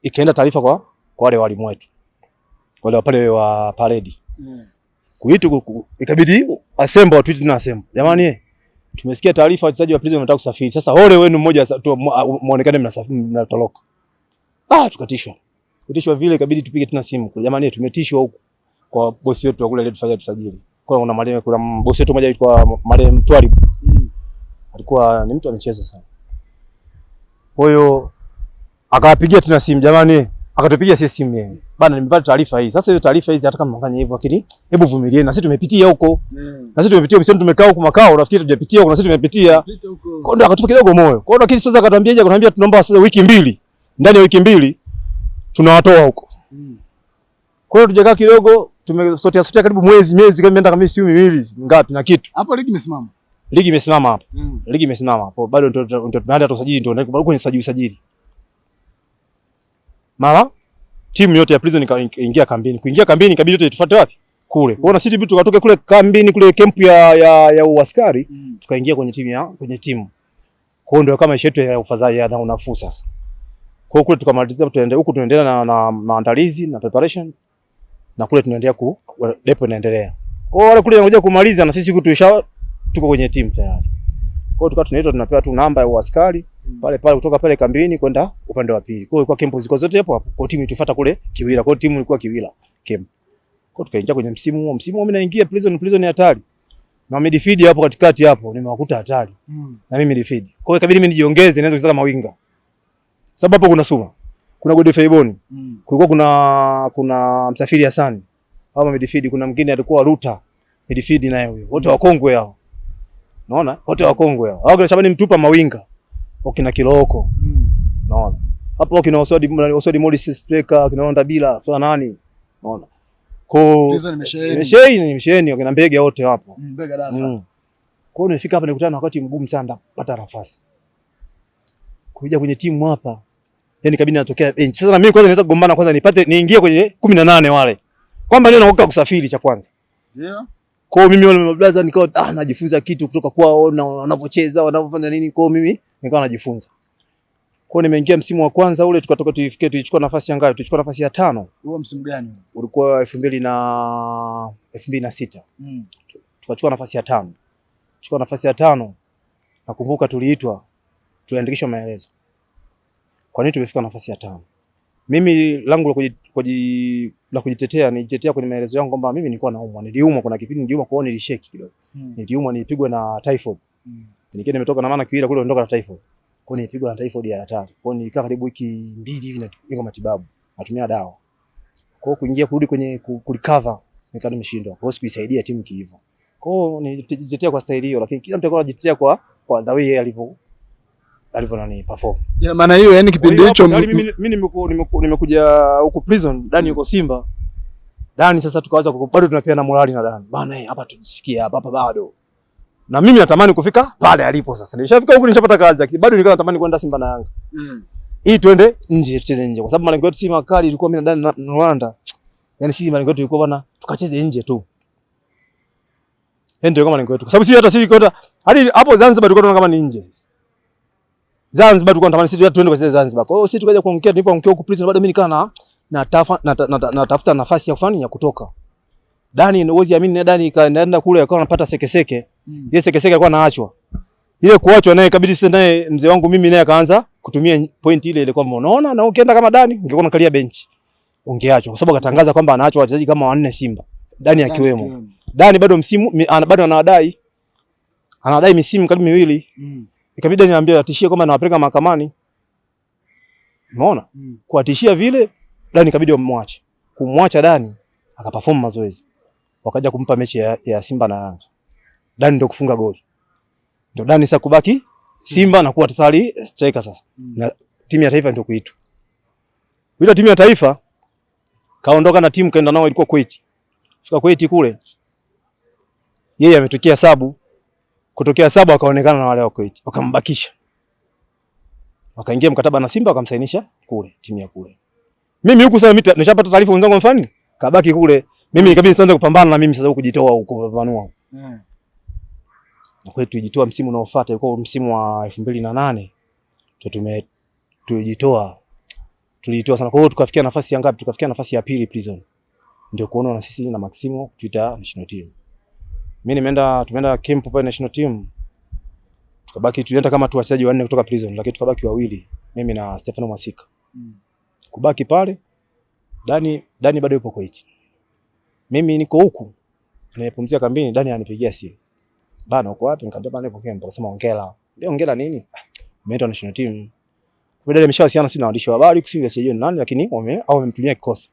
Ikaenda taarifa kwa wale walimu wetu. Wale pale wa parade. Kuitu ikabidi assemble watu na assemble. Jamani tumesikia taarifa wachezaji wa prison wanataka kusafiri. Sasa ole wenu mmoja muonekane mnasafiri mnatoroka. Tukatishwa. Kutishwa vile ikabidi tupige tena simu. Jamani tumetishwa huko kwa bosi wetu wa kule tufanye tusajili. Kuna marehemu kuna bosi wetu mmoja alikuwa marehemu Twali. Alikuwa ni mtu wa michezo sana. Kwa hiyo akawapigia tena simu jamani Akatupigia sisi simu yeye. Bana nimepata taarifa hii. Sasa hiyo taarifa hizi hata kama mfanya hivyo lakini hebu vumilieni na sisi tumepitia huko. Na sisi tumepitia msimu tumekaa huko makao nafikiri tujapitia huko na sisi tumepitia. Kwa hiyo akatupa kidogo moyo. Kwa hiyo lakini sasa akatuambia tunaomba sasa wiki 2. Ndani ya wiki 2 tunawatoa huko. Kwa hiyo tujakaa kidogo tumesotea karibu miezi kama imeenda kama siku 2 ngapi na kitu. Hapo ligi imesimama. Ligi imesimama hapo. Ligi imesimama hapo. Bado ndio tunaanza tusajili ndio bado kwenye sajili. Mara timu yote ya Prison ikaingia kambini. Kuingia kambini ikabidi yote tufuate wapi? Kule. Kwa hiyo na sisi tukatoka kule kambini kule camp ya uaskari tukaingia kwenye timu. Kwa hiyo ndio kama ishetu ya ufadhali na unafuu sasa. Kwa hiyo kule tukamaliza tunaendelea na maandalizi na preparation na kule tunaendelea depo inaendelea. Kwa hiyo wale kule wanakuja kumaliza na sisi tuko kwenye timu tayari. Kwa hiyo tukawa tunaitwa tunapewa tu namba ya uaskari pale kutoka pale kambini kwenda upande wa pili. Kwa hiyo kwa camp ziko zote hapo. Kwa timu itufuata kule Kiwira. Kwa hiyo timu ilikuwa Kiwira camp. Kwa hiyo tukaingia kwenye msimu mimi naingia prison hatari. Na midfield hapo katikati hapo nimewakuta hatari. Na mimi midfield. Kwa hiyo ikabidi mimi nijiongeze naweza kucheza kama winga. Sababu hapo kuna Suma. Kuna Godfrey Boni. Kulikuwa kuna Msafiri Hassan. Hao midfield kuna mwingine alikuwa Ruta. Midfield naye huyo. Wote wakongwe hao. Unaona? Wote wakongwe hao. Hao kina Shabani Mtupa mawinga. Wakina Kiloko. Unaona? Hapo kina Osodi Morris striker, kina Onda Bila, sasa nani? Unaona? Prison imesheheni wakina Mbega wote hapo. Mbega dafa. Kwa hiyo nilifika hapa nikutana na wakati mgumu sana kupata nafasi. Kuja kwenye timu hapa. Yaani kabidi natokea bench. Sasa na mimi kwanza naweza kugombana kwanza niingie kwenye 18 wale. Kwamba ndio naoka kusafiri cha kwanza. Ndio. Kwa hiyo mimi wale mablaza nikawa najifunza kitu kutoka kwao na wanavyocheza, wanavyofanya nini. Kwa hiyo mimi nikawa najifunza. Kwa hiyo nimeingia msimu wa kwanza ule tukatoka tulichukua nafasi ya ngapi? Tulichukua nafasi ya 5. Huo msimu gani? Ulikuwa 2006. Tukachukua nafasi ya 5. Tukachukua nafasi ya 5. Nakumbuka tuliandikishwa maelezo. Kwa nini tumefika nafasi ya 5? Mimi langu la kujitetea nijitetea kwenye maelezo yangu kwamba mimi nilikuwa naumwa. Niliumwa kuna kipindi niliumwa kwa hiyo nilisheki kidogo. Niliumwa nilipigwa na typhoid. Nikiwa nimetoka na maana Kiwira kule ndoka na typhoid. Kwa hiyo nilipigwa na typhoid ya hatari. Kwa hiyo nilikaa karibu wiki 2 hivi niko matibabu. Natumia dawa. Kwa hiyo kuingia kurudi kwenye kurecover nikawa nimeshindwa. Kwa hiyo sikuisaidia timu hivyo. Kwa hiyo nilitetea kwa staili hiyo lakini kila mtu alikuwa anajitetea kwa the way alivyo nani perform. Ina maana hiyo yani kipindi hicho mimi nimekuja huko Prison, Dani yuko Simba. Dani sasa tukaanza bado tunapeana morali na Dani. Bana hapa tusifikie hapa bado. Na mimi natamani kufika pale alipo sasa. Nilishafika huko nishapata kazi lakini bado nilikuwa natamani kwenda Simba na Yanga. Hii twende nje tucheze nje kwa sababu malengo yetu si makali ilikuwa mimi na Dani na Rwanda. Yaani sisi malengo yetu ilikuwa bana tukacheze nje tu. Ndio kama malengo yetu. Kwa sababu sisi hata sisi kwenda hadi hapo Zanzibar tulikuwa tunaona kama ni nje. Zanzibar tulikuwa tunatamani sisi tuende kwa Zanzibar. Kwa hiyo sisi tukaja kuongea nilipoongea huko Prison bado mimi nikaa natafuta nafasi ya kufanya ya kutoka. Dani uwezi amini Dani kaenda kule akawa anapata sekeseke. Yeye sekeseke alikuwa anaachwa. Ile kuachwa naye kabidi sasa naye mzee wangu mimi naye akaanza kutumia point ile kwamba unaona na ukienda kama Dani ungekuwa unakalia bench. Ungeachwa kwa sababu akatangaza kwamba anaachwa wachezaji kama 4 Simba. Dani akiwemo. Dani bado msimu bado anawadai. Anadai misimu karibu 2. Ikabidi niambie atishie kwamba nawapeleka mahakamani. Umeona? Kuatishia vile Dani ikabidi wamwache. Kumwacha Dani akaperform mazoezi. Wakaja kumpa mechi ya Simba na Yanga. Dani ndio kufunga goli. Ndio Dani sasa kubaki Simba na kuwa tayari striker sasa. Na timu ya taifa ndio kuitwa. Bila timu ya taifa kaondoka na timu kaenda nao ilikuwa Kuwait. Fika Kuwait kule. Yeye ametokea sabu. Kutokea sabu akaonekana na wale wa Kuwait. Wakambakisha. Wakaingia mkataba na Simba wakamsainisha kule timu ya kule. Mimi huku sasa mimi nishapata taarifa wenzangu mfani kabaki kule. Mimi ikabidi nianze kupambana na mimi sasa huku kujitoa huko kupambanua. Na kwetu tulijitoa msimu unaofuata ilikuwa msimu wa 2008. Tulijitoa sana. Kwa hiyo tukafikia nafasi ya ngapi? Tukafikia nafasi ya 2 Prison. Ndio kuona na sisi na Maximo tuita national team. Mimi tumeenda camp pale national team. Tukabaki tulienda kama tu wachezaji 4 kutoka Prison lakini tukabaki 2. Mimi na Stefano Masika. Kubaki pale Dani bado yupo Kuwait. Mimi niko huku. Nimepumzika kambini, Dani anipigia simu. Bana uko wapi? Nikamwambia bana nipo camp. Akasema ongela. Ndio ongela nini? Umeenda national team. Baadaye ameshawasiliana na waandishi wa habari kusini sijui ni nani, lakini wamemtumia kikosi.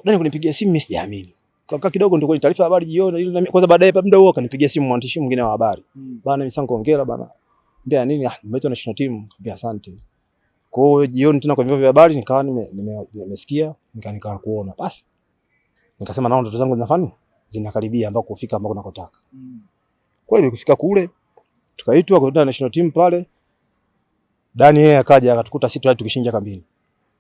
Ndani kunipigia simu mimi sijaamini. Kaka kidogo ndio kwenye taarifa ya habari jioni, kwanza baadaye muda huo akanipigia simu mwandishi mwingine wa habari. Bana Misango hongera bana. Mbea nini? Nimeitwa national team. Mbea asante. Kwa hiyo jioni tena kwa vyombo vya habari nikawa nimesikia, nikaanza kuona. Basi nikasema nao ndoto zangu zinafanya zinakaribia ambako kufika ambako nakotaka. Kweli kufika kule tukaitwa kwa national team pale. Dani yeye akaja akatukuta sisi tukishinja kambini.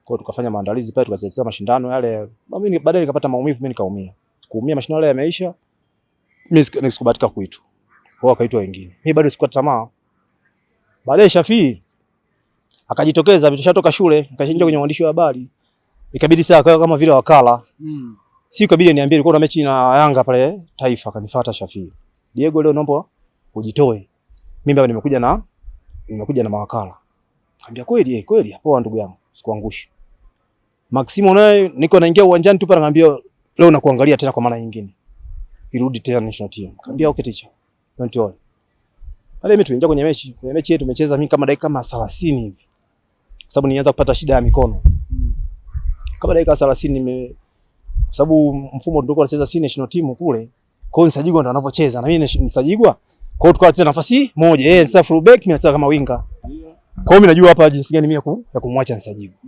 Kwa hiyo tukafanya maandalizi pale, tukacheza mashindano yale. Mimi baadaye nikapata maumivu, mimi nikaumia. Kuumia mashindano yale yameisha. Mimi nisikubahatika kuitwa. Kwa akaitwa wengine. Mimi bado sikukata tamaa. Baadaye Shafii akajitokeza, tushatoka shule, nikashinja kwenye uandishi wa habari. Ikabidi sasa akawa kama vile wakala. Si ikabidi niambie ilikuwa na mechi na Yanga pale Taifa, akanifuata Shafii. Diego, leo naomba ujitoe. Mimi bado nimekuja na mawakala. Nikamwambia kweli hapo ndugu yangu, sikuangushi. Maximo naye niko naingia uwanjani tu pale, ananiambia leo nakuangalia tena kwa mara nyingine. Irudi tena national team. Nikamwambia okay teacher. Don't worry. Pale mimi tuingia kwenye mechi. Kwenye mechi yetu tumecheza mimi kama dakika 30 hivi. Kwa sababu nilianza kupata shida ya mikono. Kama dakika 30 kwa sababu mfumo tulikuwa tunacheza si national team kule. Kwa hiyo Nsajigwa ndo anavyocheza na mimi Nsajigwa. Kwa hiyo tulikuwa tunacheza nafasi moja. Yeye anacheza full back, mimi nacheza kama winga. Kwa hiyo mimi najua hapa jinsi gani mimi ya kumwacha Nsajigwa.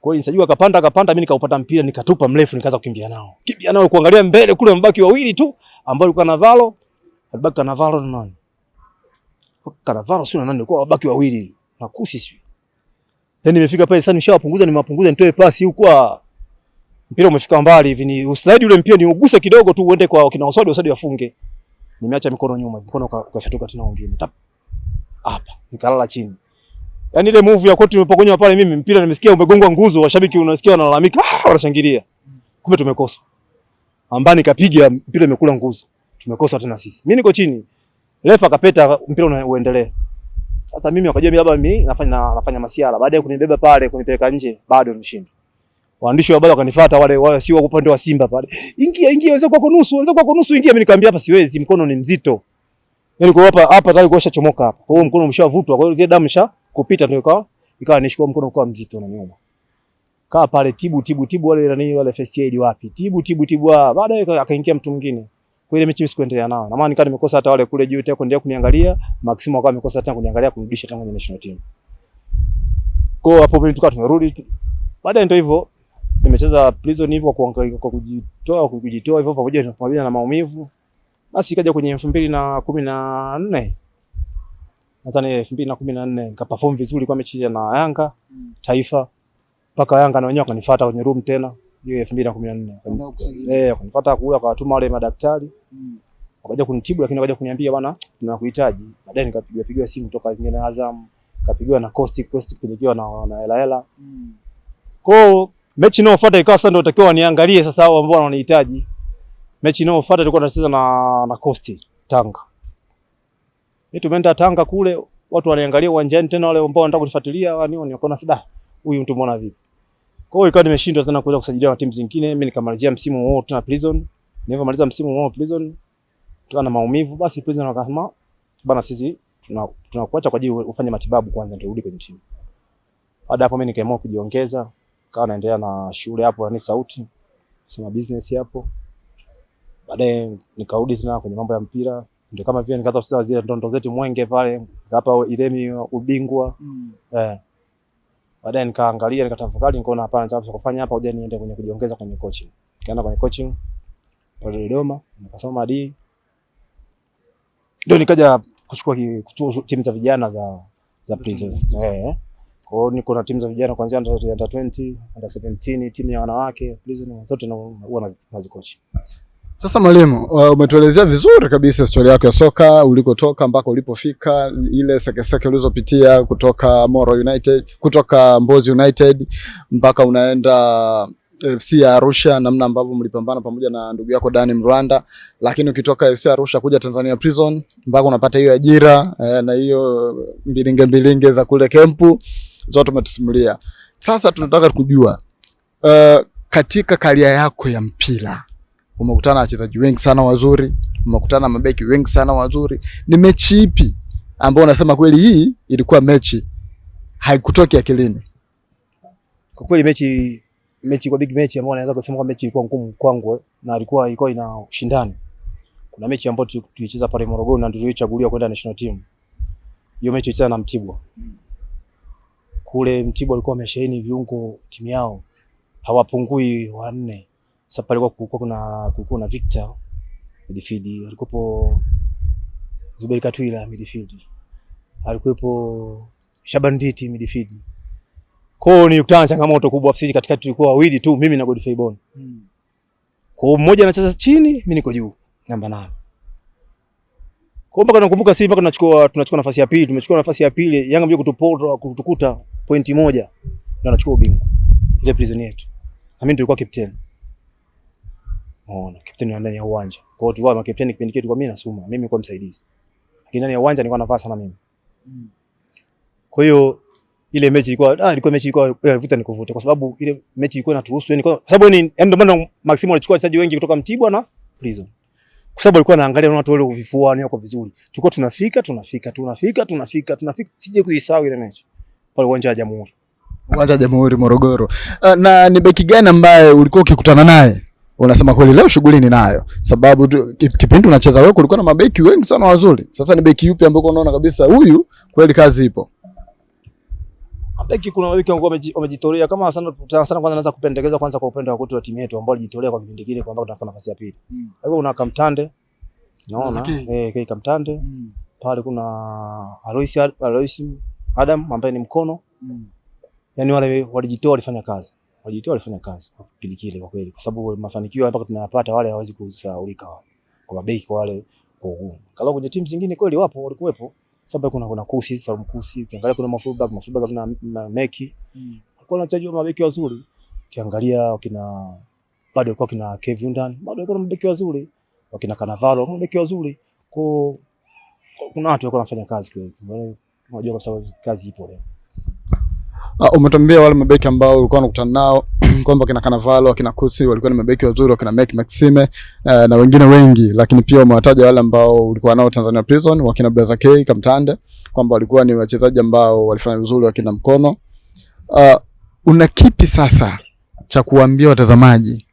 Kwa hiyo Nsajigwa akapanda, mimi nikaupata mpira nikatupa mrefu nikaanza kukimbia nao. Kimbia nao kuangalia mbele kule mbaki wawili tu ambao alikuwa Navalo, alibaki Navalo na nani? Navalo sio nani, alikuwa wabaki wawili. Na Kusi sio. Yaani nimefika pale sasa nimewapunguza nitoe pasi huko. Mpira umefika mbali hivi, ni uslide ule mpira ni uguse kidogo tu uende kwa kina Oswadi wafunge. Nimeacha mikono nyuma, mkono ukashatoka tena mwingine. Hapa nikalala chini. Yaani ile move ya kwetu tumepokonywa pale, mimi mpira nimesikia umegongwa nguzo, washabiki unasikia wanalalamika, wanashangilia. Kumbe tumekosa. Ambani kapiga mpira imekula nguzo. Tumekosa tena sisi. Mimi niko chini. Refa akapeta mpira uendelee. Sasa mimi wakajua labda mimi nafanya masiala. Baada ya kunibeba pale kunipeleka nje, bado nishinda. Waandishi wa habari wakanifuata wale si wa upande wa Simba pale. Ingia wenzako kwa nusu ingia. Mimi nikamwambia hapa siwezi, mkono ni mzito. Yaani kwa hapa tayari kuosha chomoka hapa. Kwa hiyo mkono umeshavutwa, kwa hiyo zile damu kupita ndio ikawa nishikwa mkono kwa mzito na nyuma. Kaa pale tibu wale first aid wapi? Tibu baadaye akaingia mtu mwingine. Kwa ile mechi sikuendelea nao. Na maana nikaa nimekosa hata wale kule juu tena kuendelea kuniangalia, Maximo akawa amekosa tena kuniangalia kunirudisha tena kwenye national team. Kwa hapo mimi tukawa tumerudi. Baadaye ndio hivyo nimecheza prison hivyo kwa kujitoa hivyo pamoja na maumivu. Basi ikaja kwenye 2014. Nadhani 2014 nikaperform vizuri kwa mechi na Yanga Taifa. Paka Yanga na wenyewe wakanifuata kwenye room tena hiyo 2014. Wakanifuata kule wakawatuma wale madaktari. Wakaja kunitibu lakini wakaja kuniambia bwana tunakuhitaji. Baadaye nikapigiwa simu kutoka zingine Azam, nikapigiwa na Coast kupigiwa na hela. Kwa mechi inayofuata ikawa sasa ndio utakiwa waniangalie sasa hao ambao wananihitaji. Mechi inayofuata tulikuwa tunacheza na Coast Tanga. Mimi tumeenda Tanga kule, watu waniangalia uwanjani tena wale ambao wanataka kunifuatilia wakaona sida huyu mtu mbona vipi. Kwa hiyo ikawa nimeshindwa tena kuweza kusajiliwa na timu zingine. Mimi nikamalizia msimu huo tena prison. Nilipomaliza msimu huo prison tukawa na maumivu, basi prison wakasema bana sisi tunakuacha kwa ajili ufanye matibabu kwanza ndio urudi kwenye timu. Baada hapo mimi nikaamua kujiongeza, kawa naendelea na shule hapo na sauti, sema business hapo. Baadaye nikarudi tena kwenye mambo ya mpira. Ndio kama vile nikaanza kucheza zile ndondo zetu Mwenge pale, hapa Iremi ubingwa. Baadaye nikaangalia nikatafakari nikaona hapana nataka kufanya hapa hoja niende kwenye kujiongeza kwenye coaching. Nikaenda kwenye coaching pale Dodoma, nikasoma D. Ndio nikaja kuchukua timu za vijana za Prisons. Kwa hiyo niko na timu za vijana kuanzia under 20, under 17, timu ya wanawake, Prisons zote huwa nazikoach. Sasa mwalimu, umetuelezea vizuri kabisa historia yako ya soka, ulikotoka mpaka ulipofika, ile sekeseke ulizopitia kutoka Moro United, kutoka Mbozi United mpaka unaenda FC ya Arusha, namna ambavyo mlipambana pamoja na ndugu yako Dani Mrwanda, lakini ukitoka FC Arusha kuja Tanzania Prison mpaka unapata hiyo ajira na hiyo mbilinge za kule kempu, zote umetusimulia. Sasa tunataka kujua katika karia yako ya mpira umekutana na wachezaji wengi sana wazuri, umekutana na mabeki wengi sana wazuri. Ni mechi ipi ambayo unasema kweli hii ilikuwa mechi haikutoki akilini? Kwa kweli mechi kwa big match ambayo naweza kusema kwamba mechi ilikuwa ngumu kwangu na ilikuwa ina ushindani. Kuna mechi ambayo tulicheza pale Morogoro na tulichaguliwa kwenda national team. Hiyo mechi ilicheza na Mtibwa. Kule Mtibwa alikuwa amesheheni viungo timu yao hawapungui 4. Sasa pale kulikuwa na Victor midfield, alikuwepo Zuberi Katwila midfield, alikuwepo Shaban Nditi midfield. Kwa ni kutana changamoto kubwa sisi katikati tulikuwa wawili tu, mimi na Godfrey Bon. Kwa mmoja anacheza chini, mimi niko juu namba 8. Kwa mpaka nakumbuka sisi mpaka tunachukua nafasi ya pili, tumechukua nafasi ya pili, Yanga mje kutukuta pointi 1 ndio anachukua ubingwa. Ile prison yetu. Na mimi nilikuwa captain. Captain wa ndani ya uwanja. Kwa hiyo tulikuwa captain kipindi kile tulikuwa mimi na Suma, mimi nilikuwa msaidizi. Lakini ndani ya uwanja nilikuwa navaa sana mimi. Kwa hiyo ile mechi ilikuwa vuta nikuvuta kwa sababu ile mechi ilikuwa inaturuhusu yani kwa sababu ndio maana Maximo alichukua wachezaji wengi kutoka Mtibwa na Prison. Kwa sababu alikuwa anaangalia watu wale vifuani wako vizuri. Tulikuwa tunafika sije kuisahau ile mechi. Pale uwanja wa Jamhuri. Uwanja wa Jamhuri Morogoro. Na ni beki gani ambaye ulikuwa ukikutana naye unasema kweli leo shughuli ninayo? Sababu kipindi unacheza wewe kulikuwa na mabeki wengi sana wazuri. Sasa ni beki yupi ambaye unaona kabisa huyu kweli kazi ipo? Mabeki kuna mabeki ambao wamejitolea kama sana kwanza naanza kupendekeza kwanza kwa upande wa kwetu wa timu yetu ambao walijitolea kwa kipindi kile kwamba tunafanya nafasi ya pili. Kwa hivyo una Kamtande. Unaona? Kai Kamtande. Pale kuna Alois Adam ambaye ni mkono. Yaani wale walijitoa walifanya kazi. Kwa kipindi kile kwa kweli kwa sababu mafanikio mpaka tunayapata wale hawezi kusahaulika kwa mabeki kwa wale kwa ugumu. Kalau kwenye timu zingine kweli wapo walikuwepo. Sababu kuna Kusi, Salum Kusi, ukiangalia kuna mafullback kuna Meki. Kuna wachezaji wa mabeki wazuri. Ukiangalia wakina bado kwa kina Kevin Dunn, bado kuna mabeki wazuri. Wakina Kanavalo, mabeki wazuri. Kwa kuna watu walikuwa wanafanya kazi kweli. Unajua kwa sababu kazi ipo leo. Umetuambia wale mabeki ambao ulikuwa unakutana nao kwamba kina Kanavalo, kina Kusi walikuwa ni mabeki wazuri, wakina Meki Maxime na wengine wengi, lakini pia umewataja wale ambao ulikuwa nao Tanzania Prison, wakina Brother K Kamtande, kwamba walikuwa ni wachezaji ambao walifanya vizuri, wakina Mkono. Una kipi sasa cha kuambia watazamaji?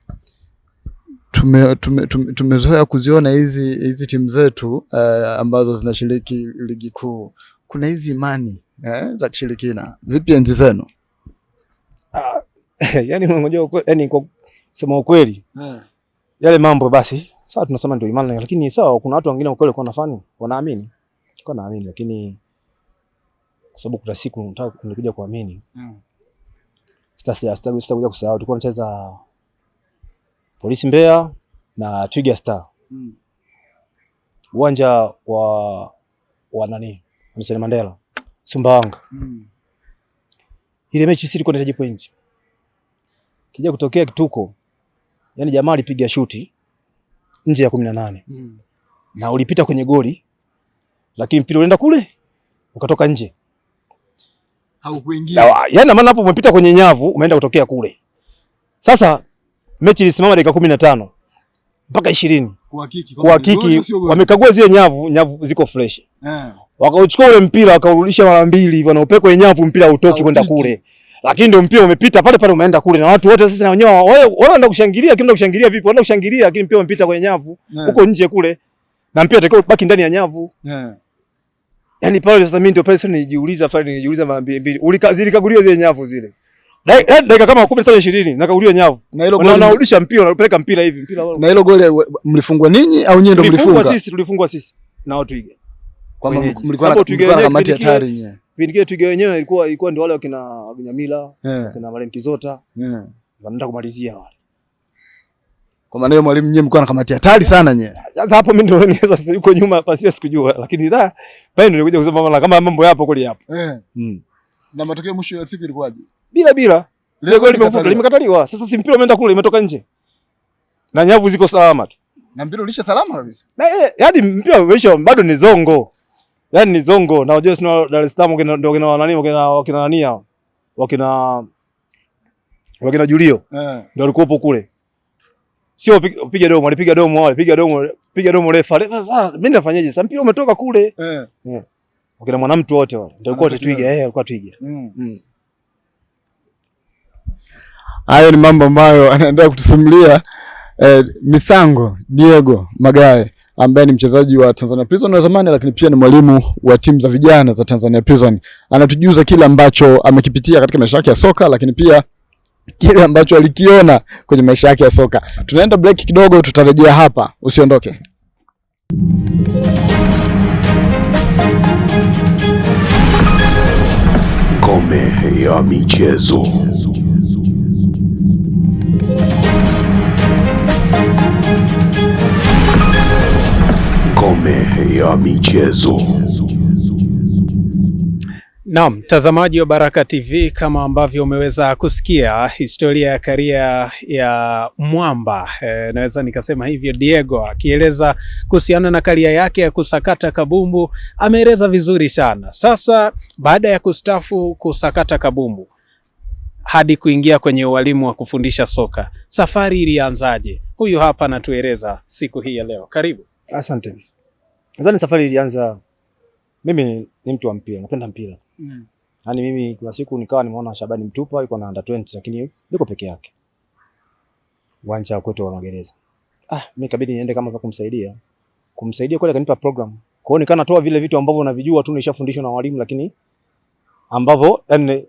Tumezoea kuziona hizi timu zetu ambazo zinashiriki ligi kuu. Kuna hizi imani za kishirikina. Vipi enzi zenu? Yaani unajua yani kwa sema ukweli. Yale mambo basi sawa tunasema ndio imani lakini sawa kuna watu wengine ukweli kwa nafani wanaamini. Kwa naamini lakini kwa sababu kuna siku nataka nikuja kuamini. Sitakuja kusahau tulikuwa tunacheza Polisi Mbeya na Twiga Star. Uwanja wa nani? Nelson Mandela. Sumbawanga. Ile mechi sisi tulikuwa tunahitaji pointi. Kija kutokea kituko. Yaani jamaa alipiga shuti nje ya 18. Na ulipita kwenye goli lakini mpira ulienda kule ukatoka nje. Haukuingia. Yaani maana hapo umepita kwenye nyavu umeenda kutokea kule. Sasa mechi ilisimama dakika 15 mpaka 20. Kwa hakiki wamekagua zile nyavu ziko fresh. Wakauchukua ule mpira wakaurudisha mara 2 hivyo na upepo kwenye nyavu mpira utoki kwenda kule. Lakini ndio mpira umepita pale umeenda kule na watu wote sasa na wenyewe wanaenda kushangilia, kienda kushangilia vipi? Wanaenda kushangilia lakini mpira umepita kwenye nyavu huko nje kule. Na mpira utakao baki ndani ya nyavu. Yaani pale sasa mimi ndio pale nijiuliza mara 2. Zilikaguliwa zile nyavu zile. Dakika kama 15 20 nakaguliwa nyavu. Na hilo goli unarudisha mpira unapeleka mpira hivi mpira. Na hilo goli mlifungwa ninyi au nyewe ndio mlifunga? Tulifungwa sisi na watu Twiga. Kwamba mlikuwa na kamati hatari nyewe. Vingine Twiga wenyewe ilikuwa ndio wale wakina Bunyamila, wakina Malen Kizota. Wanaenda kumalizia wale. Kwa maana mwalimu nyewe mlikuwa na kamati hatari sana nyewe. Sasa hapo mimi ndio sasa yuko nyuma pasi sikujua lakini pale ndio nilikuja kusema kama mambo yapo kweli hapo. Na matokeo mwisho ya siku ilikuwaje? Bila. Ile goli limekataliwa. Sasa si mpira umeenda kule imetoka nje. Na nyavu ziko salama tu. Na mpira ulisha salama kabisa. Yaani mpira umeisha bado ni zongo. Yaani ni zongo na unajua sina Dar es Salaam ndio kina nani wakina nani hao. Wakina Julio. Ndio walikuwa kule. Sio piga domo, alipiga domo wale, piga domo refa. Sasa mimi nafanyaje? Sasa mpira umetoka kule. Ukina mwanamtu wote wale ndio alikuwa Twiga, alikuwa Twiga. Hayo ni mambo ambayo anaendelea kutusimulia Misango Diego Magae ambaye ni mchezaji wa Tanzania Prison wa zamani, lakini pia ni mwalimu wa timu za vijana za Tanzania Prison. Anatujuza kile ambacho amekipitia katika maisha yake ya soka, lakini pia kile ambacho alikiona kwenye maisha yake ya soka. Tunaenda break kidogo, tutarejea hapa, usiondoke. Ngome ya michezo. Ngome ya michezo. Naam, mtazamaji wa Baraka TV, kama ambavyo umeweza kusikia historia ya karia ya mwamba, naweza nikasema hivyo, Diego akieleza kuhusiana na karia yake ya kusakata kabumbu, ameeleza vizuri sana. Sasa baada ya kustafu kusakata kabumbu hadi kuingia kwenye ualimu wa kufundisha soka, safari ilianzaje? Huyu hapa anatueleza siku hii ya leo. Karibu. Asante. Nadhani safari ilianza, mimi ni mtu wa mpira, napenda mpira. Yaani mimi kuna siku nikawa nimeona Shabani Mtupa yuko na under 20 lakini yuko peke yake. Uwanja kwetu wa Magereza. Mimi kabidi niende kama kwa kumsaidia. Kumsaidia kweli akanipa program. Kwa hiyo nikawa natoa vile vitu ambavyo navijua tu nishafundishwa na walimu, lakini ambavyo yani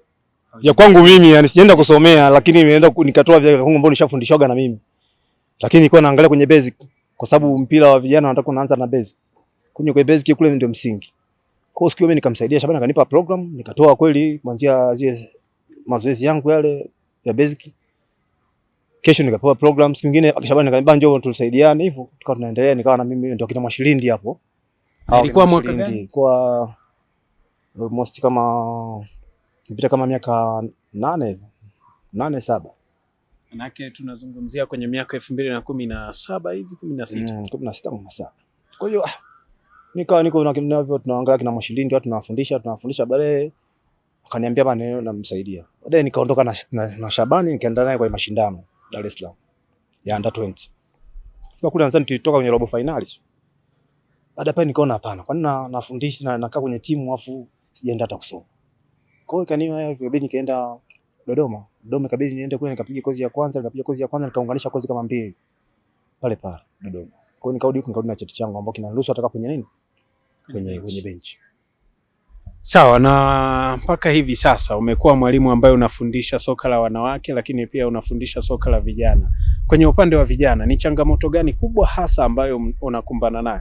ya kwangu mimi, yani sijaenda kusomea, lakini nimeenda nikatoa vile kwangu ambavyo nishafundishwaga na mimi. Lakini nilikuwa naangalia kwenye basic kwa sababu mpira wa vijana wanataka kuanza na basic. Kwenye basic kule ndio msingi. Kwa hiyo siku mimi nikamsaidia Shabani, akanipa program, nikatoa kweli kuanzia zile mazoezi yangu yale ya basic. Kesho nikapewa program, siku nyingine Shabani akaniambia njoo tusaidiane hivyo, tukawa tunaendelea, nikawa na mimi ndio kina Mwashilindi hapo. Ilikuwa mwaka gani? Kwa almost kama nipita kama miaka 8 7. Manake tunazungumzia kwenye miaka 2017 hivi 16. 16 17. Kwa hiyo nikawa niko na kinavyo tunaangalia kina Mwashilindi, watu tunawafundisha baadaye akaniambia bana namsaidia. Baadaye nikaondoka na Shabani nikaenda naye kwa mashindano Dar es Salaam ya under 20. Fika kule nadhani tulitoka kwenye robo finals. Baada pale nikaona hapana, kwani nafundisha na nakaa kwenye timu afu sijaenda hata kusoma. Kwa hiyo ikaniwa hivyo bidi nikaenda Dodoma. Dodoma kabidi niende kule nikapiga kozi ya kwanza, nikaunganisha kozi kama 2 pale Dodoma. Kwa hiyo nikarudi na cheti changu ambacho kinaruhusu ataka kwenye nini? Kwenye bench. Sawa, na mpaka hivi sasa umekuwa mwalimu ambaye unafundisha soka la wanawake lakini pia unafundisha soka la vijana. Kwenye upande wa vijana ni changamoto gani kubwa hasa ambayo unakumbana nayo?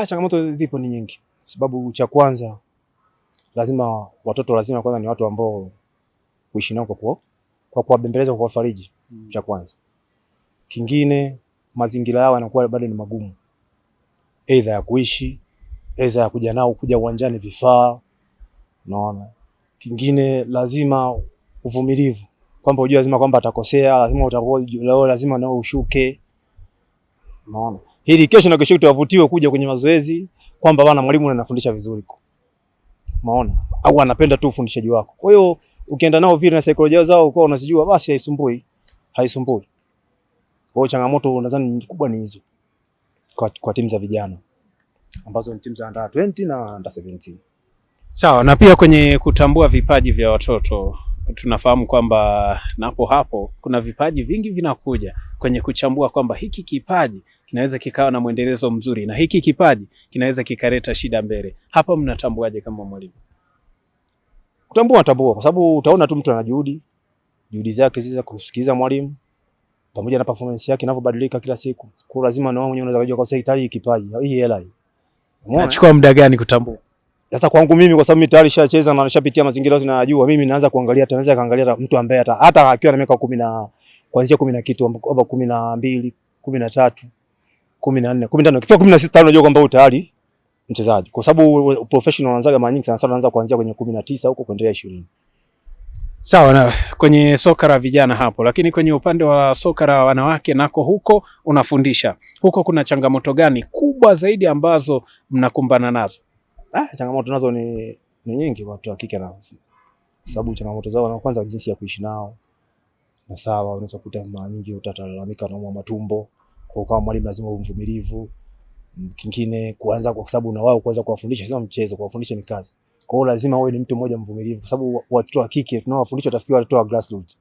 Changamoto zipo ni nyingi. Sababu cha kwanza watoto lazima kwanza ni watu ambao kuishi nao kwa kuwabembeleza, kwa kuwafariji. Cha kwanza. Kingine mazingira yao yanakuwa bado ni magumu. Aidha ya kuishi, aidha ya kuja nao kuja uwanjani vifaa. Unaona? Kingine lazima uvumilivu. Kwamba unajua lazima kwamba atakosea, lazima nao ushuke. Unaona? Hili kesho na kesho utavutiwe kuja kwenye mazoezi kwamba bwana mwalimu anafundisha vizuri. Unaona? Au anapenda tu ufundishaji wako. Kwa hiyo ukienda nao vile na saikolojia zao uko unasijua, basi haisumbui. Kwa hiyo changamoto nadhani kubwa ni hizo kwa timu za vijana ambazo ni timu za under 20 na under 17. Sawa, na pia kwenye kutambua vipaji vya watoto tunafahamu kwamba napo hapo kuna vipaji vingi vinakuja kwenye kuchambua kwamba hiki kipaji kinaweza kikawa na mwendelezo mzuri na hiki kipaji kinaweza kikaleta shida mbele. Hapa mnatambuaje kama mwalimu? Kutambua kwa sababu utaona tu mtu ana juhudi zake ziza kusikiliza mwalimu pamoja na performance yake inavyobadilika kila siku. Kwa lazima na wewe mwenyewe unaweza kujua kwa sababu tayari kipaji hii hela hii. Unachukua muda gani kutambua? Sasa kwangu mimi kwa sababu mimi tayari nishacheza na nishapitia mazingira yote najua, mimi naanza kuangalia, tunaweza kaangalia mtu ambaye hata akiwa na miaka 10 na kuanzia 10 na kitu au 12, 13, 14, 15, ikifika 16 unajua kwamba tayari mchezaji. Kwa sababu professional wanaanza mara nyingi sana wanaanza kuanzia kwenye 19 huko kuendelea 20. Sawa, na kwenye soka la vijana hapo, lakini kwenye upande wa soka la wanawake nako huko unafundisha. Huko kuna changamoto gani kubwa zaidi ambazo mnakumbana nazo? Changamoto nazo ni nyingi kwa watu wa kike na sababu changamoto zao na kwanza jinsi ya kuishi nao. Na unaweza kukuta mara nyingi utalalamika na matumbo. Kwa kama mwalimu lazima uvumilivu. Kingine kuanza, kwa sababu na wao kuanza kuwafundisha sio mchezo, kuwafundisha ni kazi. Kwa hiyo lazima uwe ni mtu mmoja mvumilivu, kwa sababu watoto wa kike tunaowafundisha utafikiri watoto wa grassroots.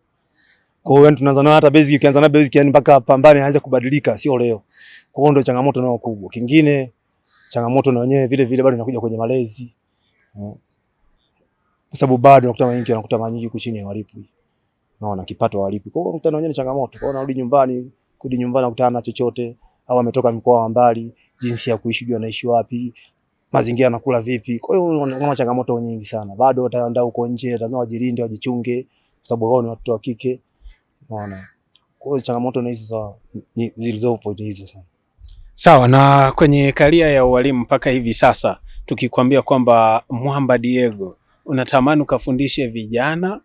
Kwa hiyo tunaanza na hata basic, ukianza na basic yani mpaka pambane aanze kubadilika, sio leo. Kwa hiyo ndio changamoto nao kubwa. Kingine changamoto na wenyewe vile vile bado inakuja kwenye malezi. Kwa sababu bado unakuta mara nyingi chini ya walipu. Unaona kipato walipu. Kwa hiyo unakuta na wenyewe ni changamoto. Kwa hiyo narudi nyumbani, nakutana na chochote au ametoka mkoa wa mbali, jinsi ya kuishi, jua anaishi wapi, mazingira anakula vipi. Kwa hiyo unaona changamoto nyingi sana. Bado wataenda huko nje, lazima wajilinde, wajichunge kwa sababu wao ni watoto wa kike. Unaona. Kwa hiyo changamoto na hizo zilizopo hizo sana. Sawa. Na kwenye karia ya ualimu mpaka hivi sasa, tukikwambia kwamba Mwamba Diego unatamani ukafundishe vijana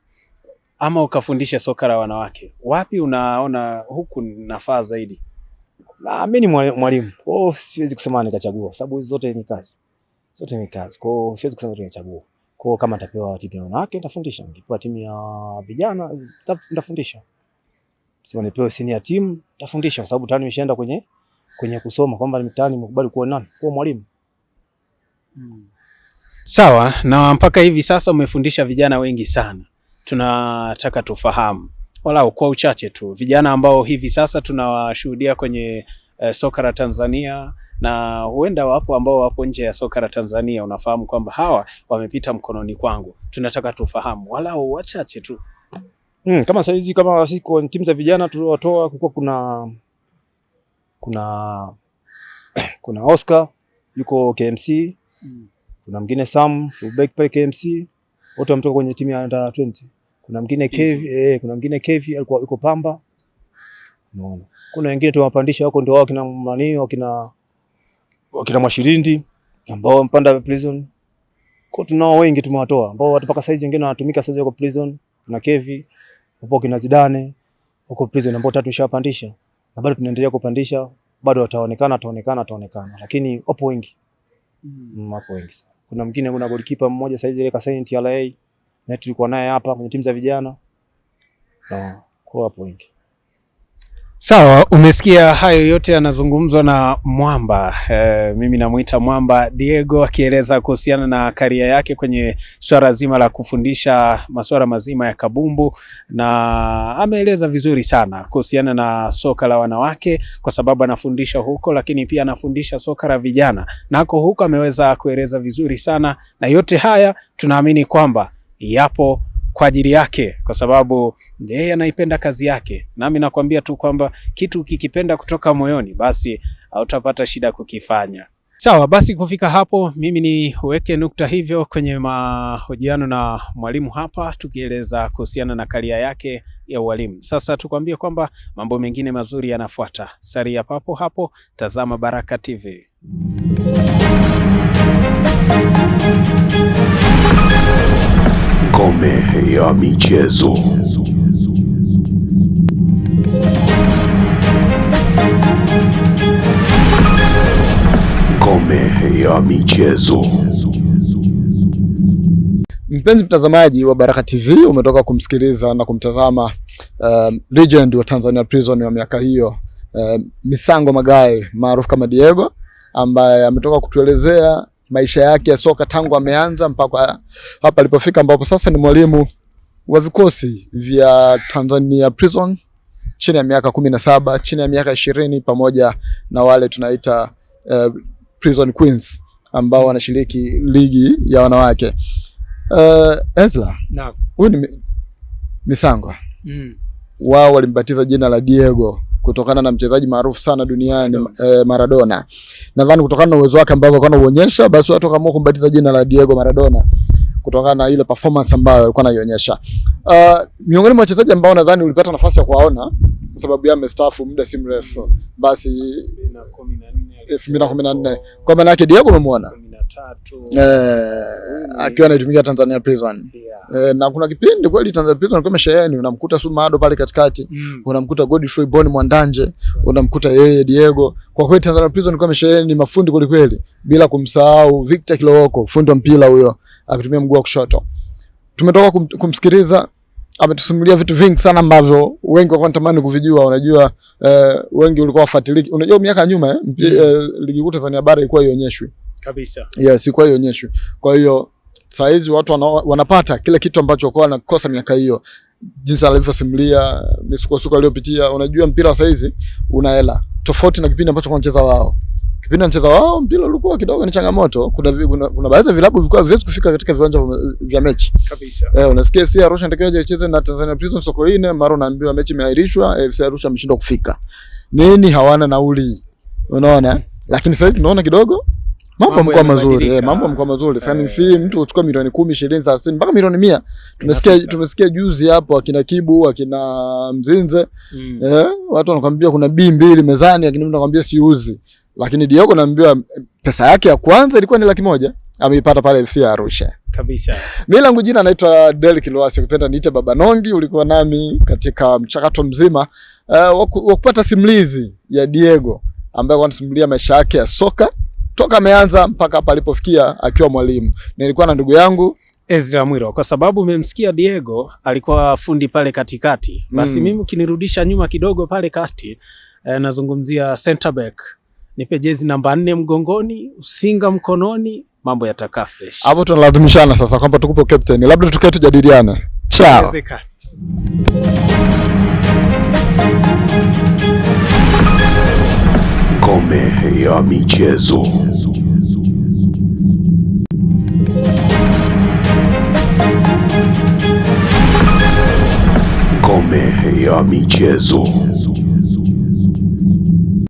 ama ukafundishe soka la wanawake, wapi unaona huku nafaa zaidi? Na mimi ni mwalimu. Kwa hiyo siwezi kusema nikachagua, sababu hizo zote ni kazi. Zote ni kazi. Kwa hiyo siwezi kusema nikachagua. Kwa hiyo kama nitapewa timu ya wanawake nitafundisha, nikipewa timu ya vijana nitafundisha. Sema nipewe senior team nitafundisha, kwa sababu tayari nimeshaenda kwenye kusoma kwamba mtaani nimekubali kuwa nani? Kuwa mwalimu. Sawa. Na mpaka hivi sasa umefundisha vijana wengi sana. Tunataka tufahamu walau kwa uchache tu vijana ambao hivi sasa tunawashuhudia kwenye soka la Tanzania, na huenda wapo ambao wapo nje ya soka la Tanzania. Unafahamu kwamba hawa wamepita mkononi kwangu. Tunataka tufahamu walau wachache tu. Kama saizi, kama siko timu za vijana tuliowatoa, kulikuwa kuna Oscar yuko KMC, kuna mwingine Sam fullback pale KMC, wote wametoka kwenye timu ya under 20. Kuna mwingine Kevi alikuwa yuko Pamba. Unaona. Kuna wengine tuwapandisha huko, ndio wao kina nani, wakina Mwashirindi ambao wampanda prison. Kwa tunao wengi tumewatoa ambao mpaka saizi wengine wanatumika saizi huko prison. Kuna Kevi hapo, kina Zidane huko prison ambao tatu tushapandisha, na bado tunaendelea kupandisha, bado wataonekana, lakini wapo wengi. Wapo wengi sana. Kuna mwingine, kuna goalkeeper mmoja saizi ile kasaini TRA, na tulikuwa naye hapa kwenye timu za vijana. Kwa hapo wengi. Sawa, umesikia hayo yote yanazungumzwa na Mwamba. Mimi namuita Mwamba Diego, akieleza kuhusiana na karia yake kwenye swala zima la kufundisha masuala mazima ya kabumbu, na ameeleza vizuri sana kuhusiana na soka la wanawake kwa sababu anafundisha huko, lakini pia anafundisha soka la vijana nako huko ameweza kueleza vizuri sana, na yote haya tunaamini kwamba yapo kwa ajili yake, kwa sababu yeye anaipenda kazi yake. Nami nakwambia tu kwamba kitu kikipenda kutoka moyoni, basi hautapata shida kukifanya. Sawa, basi kufika hapo mimi ni uweke nukta hivyo kwenye mahojiano na mwalimu hapa, tukieleza kuhusiana na karia yake ya ualimu. Sasa tukwambie kwamba mambo mengine mazuri yanafuata. Salia papo hapo, tazama Baraka TV. Ngome ya michezo. Ngome ya michezo. Mpenzi mtazamaji wa Baraka TV, umetoka kumsikiliza na kumtazama legend wa Tanzania Prison wa miaka hiyo, Misango Magae maarufu kama Diego, ambaye ametoka kutuelezea maisha yake ya soka tangu ameanza mpaka hapa alipofika, ambapo sasa ni mwalimu wa vikosi vya Tanzania Prison chini ya miaka 17, chini ya miaka 20, pamoja na wale tunaita Prison Queens ambao wanashiriki ligi ya wanawake. Ezra, Naam. Huyu ni Misango. Wao walimbatiza jina la Diego kutokana na mchezaji maarufu sana duniani Maradona. Nadhani kutokana na uwezo wake ambao alikuwa anaonyesha, basi watu kama kumbatiza jina la Diego Maradona kutokana na ile performance ambayo alikuwa anaionyesha. Miongoni mwa wachezaji ambao nadhani ulipata nafasi ya kuwaona kwa sababu yeye amestaafu muda si mrefu, basi 2014. Kwa maana yake Diego umemwona 13 akiwa anatumikia Tanzania Prison. Na kuna kipindi kweli Tanzania Prison alikuwa msheheni, unamkuta Sumado pale katikati, unamkuta Godfrey Boni Mwandanje, unamkuta yeye Diego. Kwa kweli Tanzania Prison alikuwa msheheni mafundi kweli kweli, bila kumsahau Victor Kilowoko, fundi wa mpira huyo, akitumia mguu wa kushoto. Tumetoka kumsikiliza ametusimulia vitu vingi sana ambavyo wengi walikuwa wanatamani kuvijua. Unajua wengi walikuwa wafuatiliki. Unajua miaka ya nyuma ligi kuu Tanzania bara ilikuwa ionyeshwi kabisa. Yes, ilikuwa ionyeshwi. Kwa hiyo saa hizi watu wanapata kile kitu ambacho walikuwa wanakosa miaka hiyo. Jinsi alivyosimulia misukosuko aliyopitia. Unajua mpira saa hizi una hela tofauti na kipindi ambacho wanacheza wao. Kipindi anacheza wao mpira ulikuwa kidogo ni changamoto. Kuna baadhi ya vilabu vilikuwa haviwezi kufika katika viwanja vya mechi kabisa. Unasikia FC Arusha ndio icheze na Tanzania Prison Sokoine, mara unaambiwa mechi imeahirishwa, FC Arusha ameshindwa kufika. Nini? Hawana nauli. Unaona? Lakini sasa tunaona kidogo mambo yamekuwa mazuri. Mambo yamekuwa mazuri. Sasa ni fee mtu uchukua milioni 10, 20, 30 mpaka milioni 100. Tumesikia juzi hapo akina Kibu, akina Mzinze. Watu wanakuambia kuna B2 mezani, lakini mtu anakuambia siuzi. Lakini Diego naambiwa pesa yake ya kwanza ilikuwa ni 100,000, ameipata pale FC Arusha. Kabisa. Mimi langu jina naitwa Derrick Lowassa, ukipenda niite Baba Nongi. Ulikuwa nami katika mchakato mzima wa kupata simulizi ya Diego ambaye anasimulia maisha yake ya soka toka ameanza mpaka hapa alipofikia akiwa mwalimu. Nilikuwa na ndugu yangu Ezra Mwiro. Kwa sababu umemsikia Diego alikuwa fundi pale katikati. Basi mimi ukinirudisha nyuma kidogo pale kati, nazungumzia center back. Nipe jezi namba 4 mgongoni, usinga mkononi, mambo yatakaa fresh. Hapo tunalazimishana sasa kwamba tukupe captain. Labda tukae tujadiliane. Ciao. Ngome ya michezo. Ngome ya michezo.